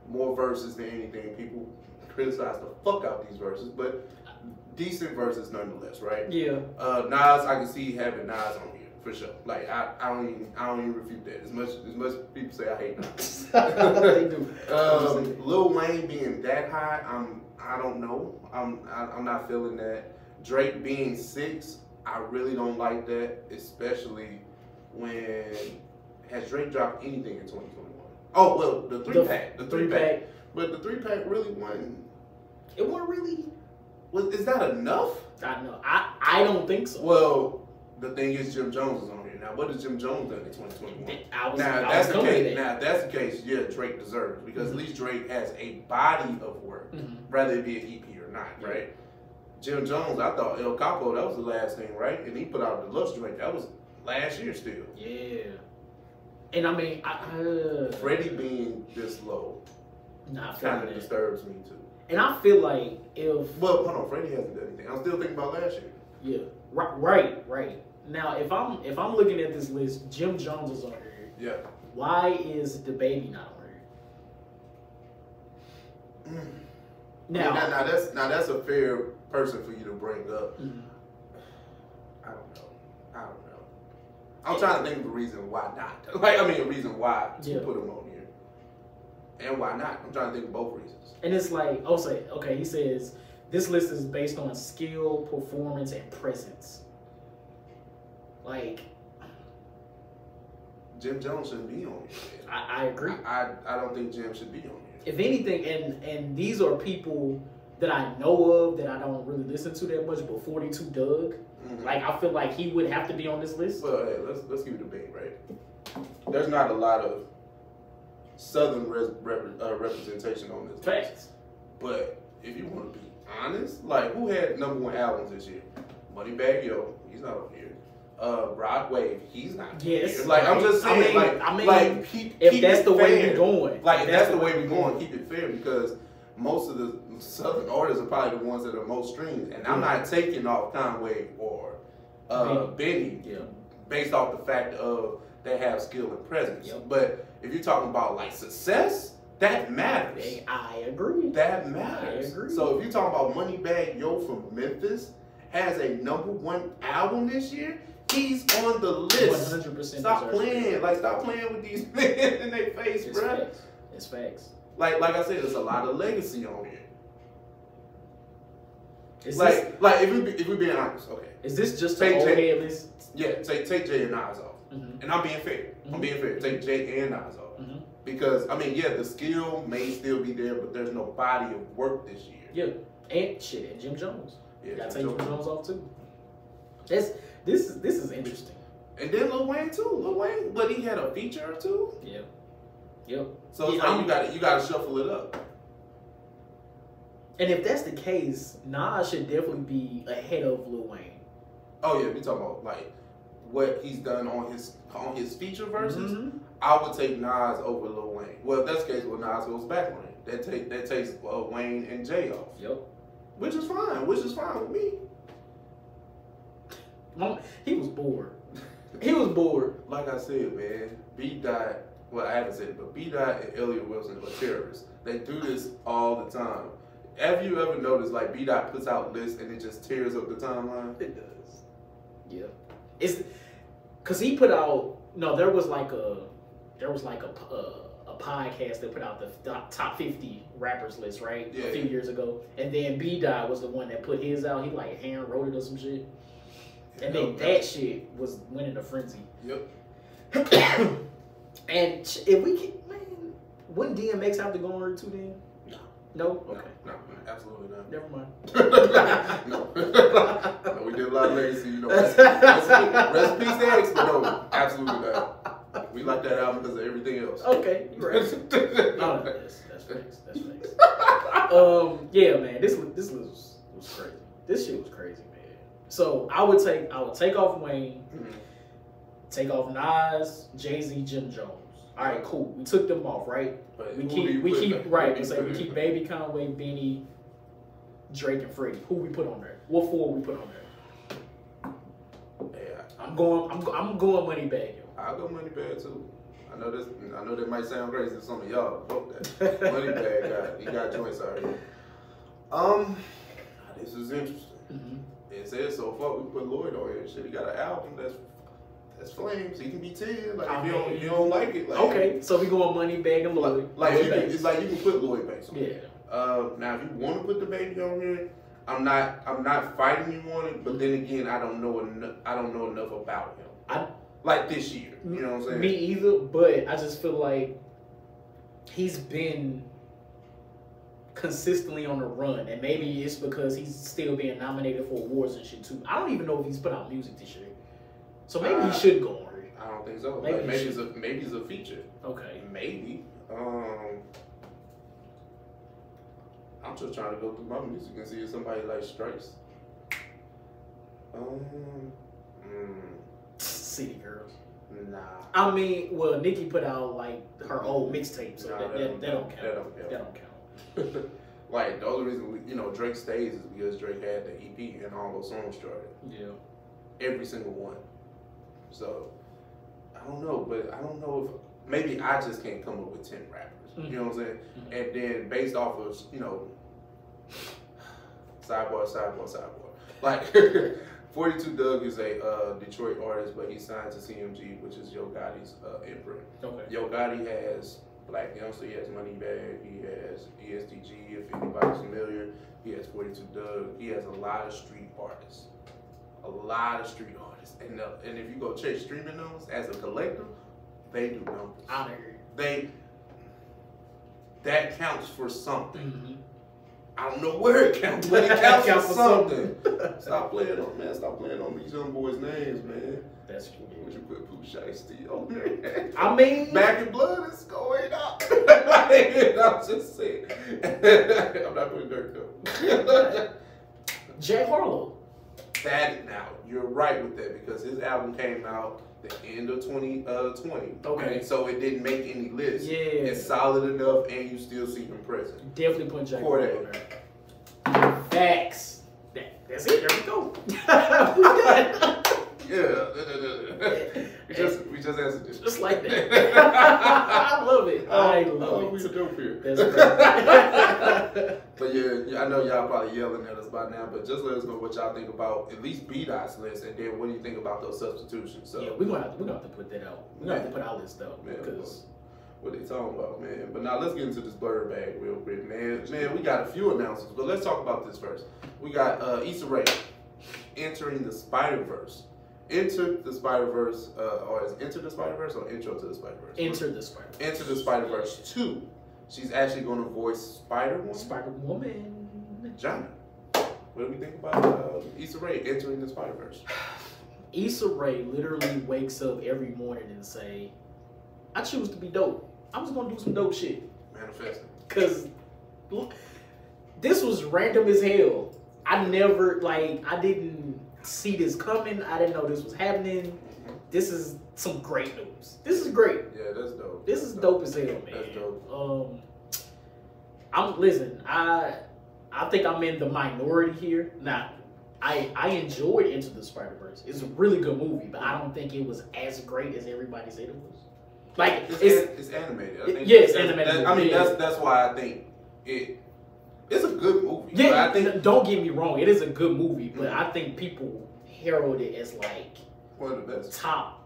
more verses than anything. People criticize the fuck out these verses, but decent verses nonetheless, right? Yeah. Nas, I can see having Nas on here for sure. Like, I don't even refute that. As much people say I hate Nas. They do. Lil Wayne being that high, I don't know. I'm not feeling that. Drake being 6, I really don't like that, especially when has Drake dropped anything in 2021? Oh well, the 3-pack, the 3-pack, but the 3-pack really wasn't. It wasn't really. Is that enough? I know. I don't think so. Well, the thing is, Jim Jones is on here now. What has Jim Jones done in 2021? Now, if that's the case, yeah, Drake deserves it because at least Drake has a body of work, whether it be an EP or not, right? Jim Jones, I thought El Capo, that was the last thing, right? And he put out the Deluxe Drake. That was last year still. Yeah. And I mean, Freddie being this low kind of disturbs me too. And I feel like if... Well, hold on, Freddie hasn't done anything. I'm still thinking about last year. Yeah. Right. Now, if I'm looking at this list, Jim Jones is on here. Yeah. Why is DaBaby not on here? Now that's a fair person for you to bring up. I don't know. I'm trying to think of a reason why not. A reason why to put him on here. And why not? I'm trying to think of both reasons. And it's like, he says, this list is based on skill, performance, and presence. Like... Jim Jones shouldn't be on here. I agree. I don't think Jim should be on here. If anything, and these are people that I know of that I don't really listen to that much, but 42 Doug, like I feel like he would have to be on this list. Well, hey, let's give it a debate, right? There's not a lot of Southern representation on this list. But if you want to be honest, like who had #1 albums this year? Moneybagg Yo, he's not on here. Rod Wave, he's not. Yes. Here. Like I'm just saying, if that's the way we're going, like if that's the way we're going, keep it fair because most of the Southern artists are probably the ones that are most streamed, and I'm not taking off Conway or Benny based off the fact of they have skill and presence. But if you're talking about like success, that matters. I agree. That matters. I agree. So if you're talking about Moneybagg Yo from Memphis has a #1 album this year, he's on the list. 100%. Stop playing. Stop playing with these men in their face, bro. It's facts. Like I said, there's a lot of legacy on here. If we're being honest, okay. Is this just an old head list? Yeah, take Jay and Nas off. And I'm being fair. I'm being fair. Take Jay and Nas off. Because, the skill may still be there, but there's no body of work this year. Yeah. And Jim Jones. Yeah, gotta take Jim Jones off too. This is interesting. And then Lil Wayne too. But he had a feature or two. Yeah. Yep. So it's you gotta shuffle it up. And if that's the case, Nas should definitely be ahead of Lil Wayne. Oh yeah, we talking about like what he's done on his feature verses. I would take Nas over Lil Wayne. Well, if that's the case, Nas goes back on it. That takes Wayne and Jay off. Yep. Which is fine with me. He was bored. He was bored. Like I said, man, BDot, well, I haven't said it, but BDot and Elliot Wilson are terrorists. They do this all the time. Have you ever noticed, like, BDot puts out lists and it just tears up the timeline? It does. Yeah. It's because he put out, there was like a podcast that put out the top 50 rappers list, right? Yeah, a few years ago. And then BDot was the one that put his out. He like hand wrote it or some shit. And then that shit went into frenzy. Yep. And if we can, man, wouldn't DMX have to go on her too then? No? Okay. No, absolutely not. Never mind. No, we did a lot of legacy, rest in peace to X, but no, absolutely not. We like that album because of everything else. Okay, you're right. No, that's facts. That's facts. Yeah, man, this was crazy. This shit was crazy, man. So I would take off Wayne, take off Nas, Jay-Z, Jim Jones. All right, cool. We took them off, right? But we keep Baby, Conway, Benny, Drake, and Freddie. Who we put on there? What four we put on there? Yeah, I'm going Moneybagg Yo. I'll go Moneybagg too. I know that might sound crazy to some of y'all. Fuck that. Moneybagg he got joints already. This is interesting. It says so far we put Lloyd on here. Shit, he got an album that's flames. He can be 10. Like if you don't like it. Like, okay, so we going Moneybagg and Lloyd. It's like you can put Lloyd Banks on. Yeah. Now if you want to put the baby on here, I'm not fighting you on it. But then again, I don't know enough about him. Like this year, you know what I'm saying? Me either, but I just feel like he's been consistently on the run, and maybe it's because he's still being nominated for awards and shit too. I don't even know if he's put out music this year, so maybe he should go on here. I don't think so. Maybe it's a feature. Okay, maybe. I'm just trying to go through my music and see if somebody like Stripes. City Girls. Nah. I mean, well, Nicki put out like her old mixtape, so that don't count. That don't count. Like the only reason Drake stays is because Drake had the EP and all those songs started. Yeah. Every single one. So I don't know, but I don't know if maybe I just can't come up with 10 rappers. You know what I'm saying? And then based off of sidebar. Like 42 Doug is a Detroit artist, but he signed to CMG, which is Yo Gotti's imprint. Okay. Yo Gotti has Black Youngster, he has Moneybagg, he has ESTG, if anybody's familiar. He has 42 Doug. He has a lot of street artists. And if you go check streaming numbers as a collective, they do numbers. That counts for something. I don't know where it counts, but it counts for something. Stop playing on these young boys' names, man. That's true. Would you put Pooh Shiesty on there? I mean, Back in Blood is going up. I'm just saying. I'm not putting Durk though. Jack Harlow. Now you're right with that because his album came out the end of 2020. Okay. So it didn't make any list. Yeah. It's solid enough and you still see him present. Definitely put Jack Harlow there. Facts. That's it. There we go. We just answered this. Just like that. I love it. I love it. We dope here. That's great. But yeah, I know y'all probably yelling at us by now, but just let us know what y'all think about at least BDot's list, and then what do you think about those substitutions? So yeah, we're gonna have to put that out. We're gonna have to put our list out because what they talking about, man. But now let's get into this blur bag real quick, man. Man, we got a few announcements, but let's talk about this first. We got Issa Rae entering the SpiderVerse. Enter the SpiderVerse, or is Enter the SpiderVerse or Intro to the SpiderVerse? Enter the SpiderVerse. Enter the SpiderVerse 2. She's actually going to voice Spiderwoman. Johnnie. What do we think about Issa Rae entering the SpiderVerse? Issa Rae literally wakes up every morning and say, I choose to be dope. I'm just going to do some dope shit. Manifesting. Because this was random as hell. I didn't see this coming. I didn't know this was happening. This is some great news. This is great. Yeah, that's dope. This is dope as hell, man. That's dope. I think I'm in the minority here. Now, I enjoyed Into the Spider-Verse. It's a really good movie, but I don't think it was as great as everybody said it was. Like it's animated. I think it's animated. That's why I think it's a good movie. Yeah, but I think, don't get me wrong, it is a good movie, but I think people herald it as like one of the best top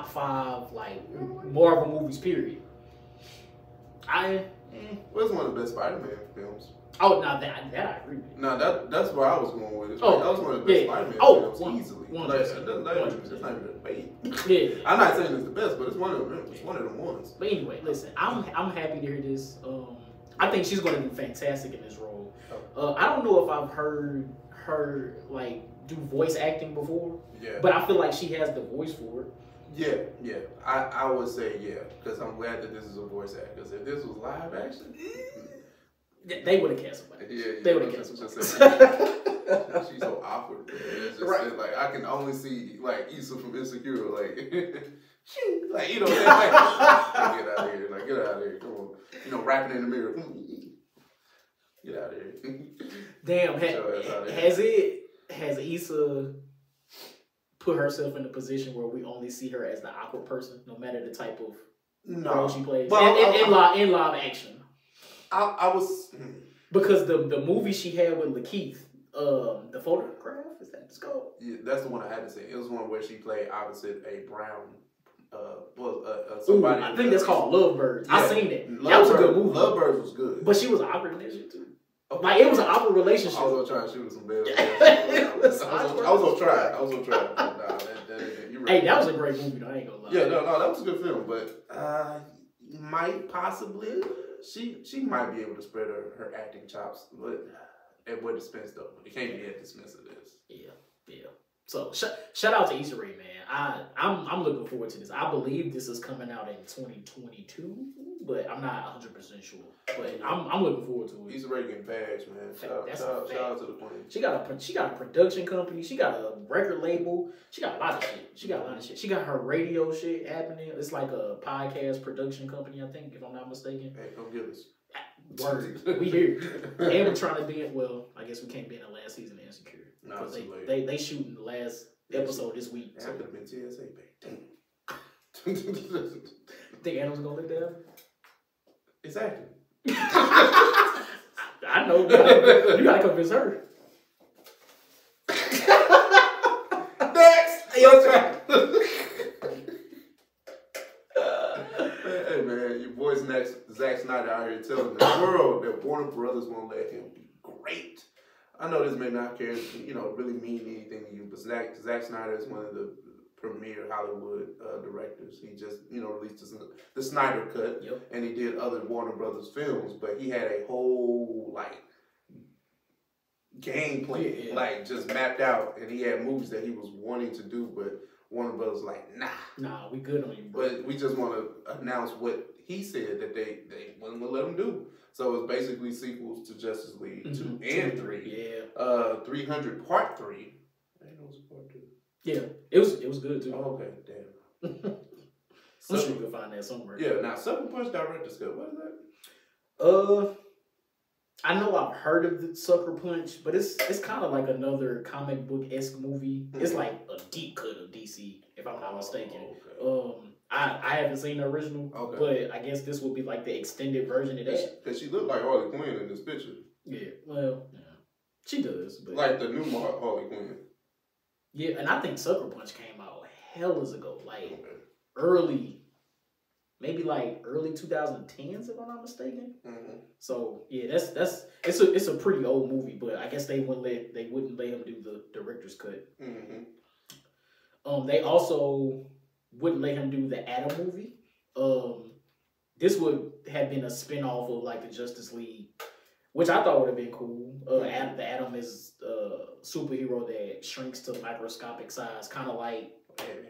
5 Marvel movies. Period. It's one of the best Spider-Man films. Oh, now that I agree with you. No, that's where I was going with it. Oh, that was one of the best Spider-Man films easily. It's not even a debate. Yeah. I'm not saying it's the best, but it's one of them. It's one of the ones. But anyway, listen, I'm happy to hear this. I think she's going to do fantastic in this role. I don't know if I've heard her do voice acting before. Yeah. But I feel like she has the voice for it. Yeah. I would say because I'm glad that this is a voice act. Because if this was live action, they would have cast somebody. Yeah, they would have cast somebody. She's so awkward. Man. It's just right. I can only see Issa from Insecure, like you know what I'm saying? Get out of here, get out of here. Come on, rapping in the mirror. Get out of here. Damn, has Issa put herself in a position where we only see her as the awkward person, no matter the type of role she plays in live action. I was because the movie she had with Lakeith, the photograph, is that it's called? Yeah, that's the one I had to say. It was one where she played opposite a brown. Somebody. Ooh, I think that's called Lovebirds. Yeah. I seen it. That was a good movie. Lovebirds was good, but she was awkward in that shit too. Okay. Like it was an awkward relationship. I was gonna try to shoot some bells. I was gonna try. Nah, you're right. Hey, that was a great movie. Though, I ain't gonna lie. Yeah, no, that was a good film. But might possibly she might be able to spread her acting chops, but at what expense though? It can't be at the expense of this. Yeah. So shout out to Issa Rae, man. I'm looking forward to this. I believe this is coming out in 2022, but I'm not 100% sure. But I'm looking forward to it. Issa Rae getting bags, man. Shout out to the queen. She got a production company. She got a record label. She got a lot of shit. She got her radio shit happening. It's like a podcast production company, I think, if I'm not mistaken. Hey, come get us. Word. We here. And we're trying to be in, well, I guess we can't be in the last season of Insecure. No, they shooting the last episode this week. I could have been TSA, babe. Damn. Think Adam's gonna let that happen? It's acting. I know. You gotta convince her. Next! Your turn. Hey, man, your boy's next. Zack Snyder out here telling the world that Warner Brothers won't let him be great. I know this may not really mean anything to you, but Zack Snyder is one of the premier Hollywood directors. He just, released the Snyder Cut, and he did other Warner Brothers films, but he had a whole, game plan, just mapped out, and he had movies that he was wanting to do, but Warner Brothers nah, we good on you, bro. But we just want to announce what he said that they wouldn't let him do. So it's basically sequels to Justice League 2 and 3. Yeah. 300 Part 3. I didn't know it was Part 2. Yeah, it was good too. Oh, okay, damn. I'm sure you can find that somewhere. Yeah, now Sucker Punch Director's Cut. What is that? I know I've heard of the Sucker Punch, but it's kind of like another comic book-esque movie. Mm-hmm. It's like a deep cut of DC, if I'm not mistaken. Okay. I haven't seen the original, but I guess this will be like the extended version of that. Because she looked like Harley Quinn in this picture. Yeah, well, yeah. She does. But like the new Harley Quinn. Yeah, and I think Sucker Punch came out hellas ago, early 2010s, if I'm not mistaken. Mm-hmm. So yeah, it's a pretty old movie, but I guess they wouldn't let him do the director's cut. Mm-hmm. They also wouldn't let him do the Atom movie. This would have been a spinoff of like the Justice League, which I thought would have been cool. The Atom is a superhero that shrinks to microscopic size, kind of like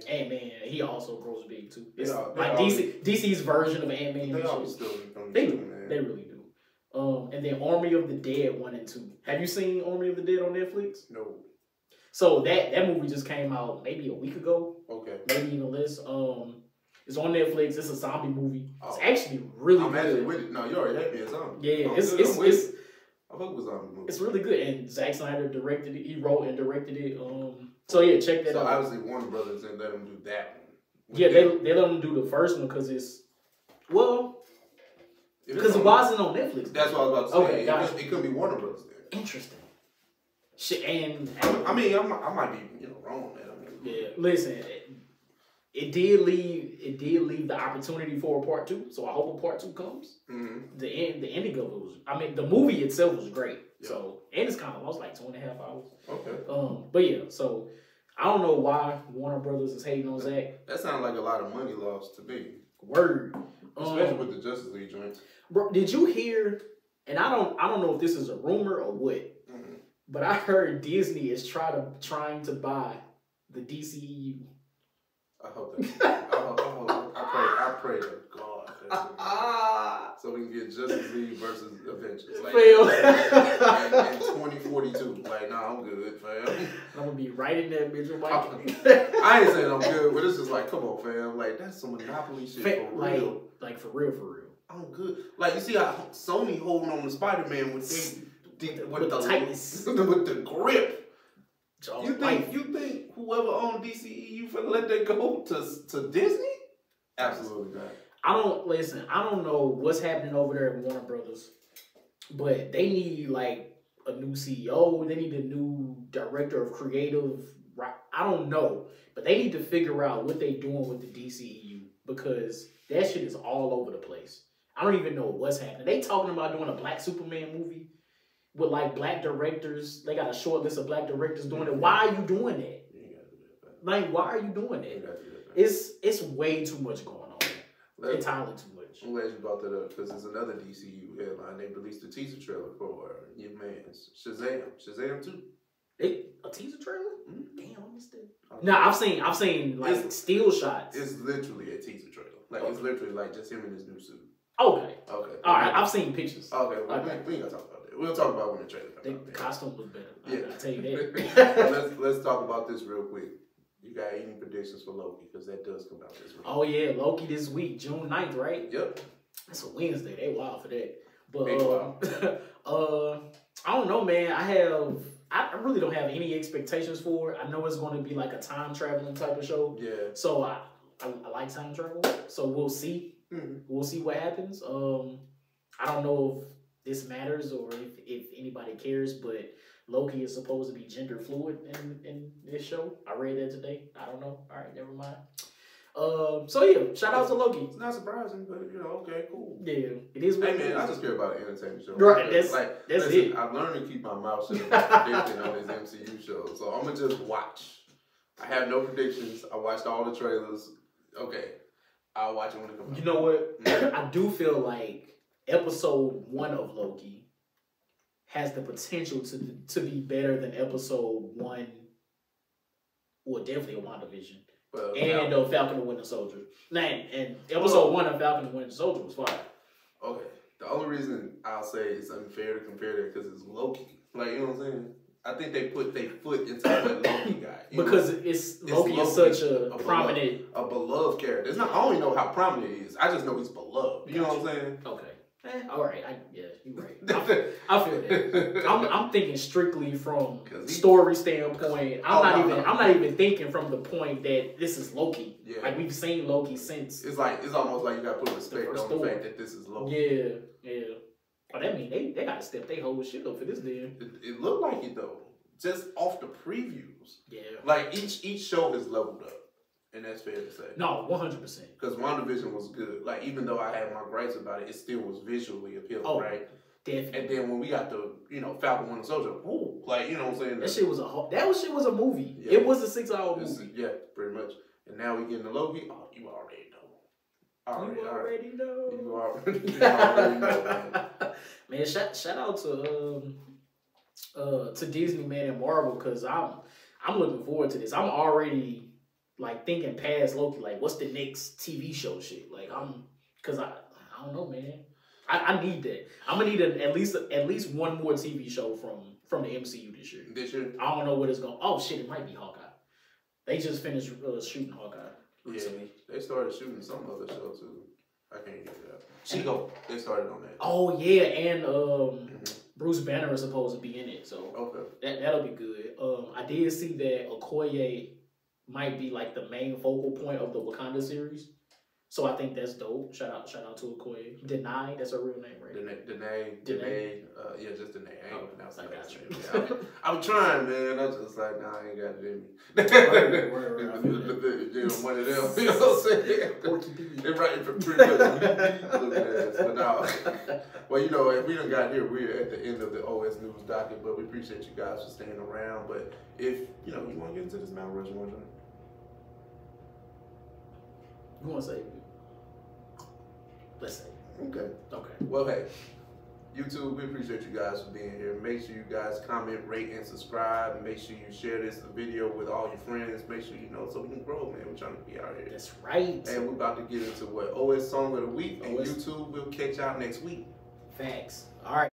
Ant-Man. He also grows big too. It's like DC's version of Ant-Man. They really do. And then Army of the Dead 1 and 2. Have you seen Army of the Dead on Netflix? No. So that movie just came out maybe a week ago. Okay. Maybe even less. It's on Netflix. It's a zombie movie. It's actually really good. I'm actually with it. No, you already had me a zombie. Yeah, I fuck with zombie movies. It's really good. And Zack Snyder directed it. He wrote and directed it. So yeah, check that out. So obviously Warner Brothers didn't let him do that one. Yeah, they let him do the first one because it's because it wasn't on Netflix. That's what I was about to say. Okay, it couldn't be Warner Brothers there. Interesting. Shit, and I mean, I might be wrong, man. Yeah, listen, it did leave the opportunity for a part 2. So I hope a part 2 comes. Mm-hmm. The ending of it was, the movie itself was great. Yeah. So and it's kind of lost like 2.5 hours. Okay. But yeah, so I don't know why Warner Brothers is hating on Zack. That sounds like a lot of money lost to me. Word. Especially with the Justice League joints. Bro, did you hear? And I don't know if this is a rumor or what. Mm-hmm. But I heard Disney is trying to buy the DCEU. I hope that. I pray to God. So we can get Justice League versus Avengers. In 2042. I'm good, fam. I'm gonna be right in that bitch with my I ain't saying I'm good, but it's just come on, fam. That's some Monopoly shit for real. For real. I'm good. You see how Sony holding on to Spider-Man with the tightness. With the grip. You think whoever owned DCEU finna let that go to Disney? Absolutely not. I don't know what's happening over there at Warner Brothers, but they need like a new CEO. They need a new director of creative. I don't know, but they need to figure out what they're doing with the DCEU because that shit is all over the place. I don't even know what's happening. They talking about doing a Black Superman movie with like black directors. They got a short list of black directors doing it. Why are you doing that? You ain't gotta do that. Like, why are you doing that? It's way too much going on. Entirely too much. I'm glad you brought that up because there's another DCU headline. They released a teaser trailer for your man's Shazam. Shazam 2. A teaser trailer? Damn, I missed it. Nah, I've seen like still shots. It's literally a teaser trailer. Like it's literally like just him in his new suit. Okay. Okay. All right, I've seen pictures. Okay, we ain't gonna talk about that. We'll talk about when the trailer comes out. The costume was better. Yeah. I'll tell you that. let's talk about this real quick. You got any predictions for Loki? Because that does come out this week. Oh yeah, Loki this week, June 9th, right? Yep. That's a Wednesday. They wild for that. But I don't know, man. I really don't have any expectations for it. I know it's going to be like a time traveling type of show. Yeah. So I like time travel. So we'll see. We'll see what happens. I don't know if this matters or if anybody cares, but Loki is supposed to be gender fluid in this show. I read that today. I don't know. All right, never mind. So yeah, shout out to Loki. It's not surprising, but okay, cool. Yeah, it is. Hey man, I just care about an entertainment show. Right, that's it. I've learned to keep my mouth shut about predicting on this MCU show, so I'm gonna just watch. I have no predictions. I watched all the trailers. Okay, I'll watch it when it comes out. You know what? I do feel like episode 1 of Loki has the potential to be better than episode 1, or definitely a WandaVision. And Falcon and Winter Soldier. And episode 1 of Falcon and Winter Soldier was fire. Okay. The only reason I'll say it's unfair to compare that because it's Loki. Like, you know what I'm saying? I think they put their foot into that Loki guy. Because Loki is such a prominent... A beloved character. It's not, I don't even know how prominent he is. I just know he's beloved. You know what I'm saying? Okay. All right. Yeah, you're right. I feel that. I'm thinking strictly from story standpoint. I'm not even thinking from the point that this is Loki. Yeah. Like we've seen Loki since. It's almost like you gotta put respect on the fact that this is Loki. Yeah. Well, that means they gotta step their whole shit up for this then. It looked like it though. Just off the previews. Yeah. Like each show is leveled up. And that's fair to say. No, 100%. Because WandaVision was good. Like, even though I had my gripes about it, it still was visually appealing, right? Definitely. And then when we got the, Falcon Winter Soldier, ooh, like, you know what I'm saying? That shit was a movie. Yeah. It was a 6-hour movie. Yeah, pretty much. And now we getting the Loki. Oh, you already know. You already know. You already know, man. Man, shout out to Disney, man, and Marvel, because I'm looking forward to this. I'm already... like thinking past Loki, like what's the next TV show shit? Like cause I don't know, man. I need that. I'm gonna need at least one more TV show from the MCU this year. This year? I don't know what it's going. Oh shit, it might be Hawkeye. They just finished shooting Hawkeye recently. Yeah, they started shooting some other show too. I can't get it out. Chico, they started on that. Oh yeah, and Bruce Banner is supposed to be in it, so that'll be good. I did see that Okoye might be like the main focal point of the Wakanda series. So I think that's dope. Shout out to Okoye. Denai, that's her real name, right? Danae. Yeah, just Danae. I ain't pronouncing that. I'm trying, man. I'm just like, nah, I ain't got it in me. One of them. You know what I'm saying? They're right for pretty much. But no. Well, if we done got here, we're at the end of the OS News docket, but we appreciate you guys for staying around. But if, you want to get into this Mount Rushmore joint? You want to say it? Let's say it. Okay. Well, hey, YouTube, we appreciate you guys for being here. Make sure you guys comment, rate, and subscribe. Make sure you share this video with all your friends. Make sure so we can grow, man. We're trying to be out here. That's right. And we're about to get into OS Song of the Week. And YouTube, we'll catch y'all next week. Facts. All right.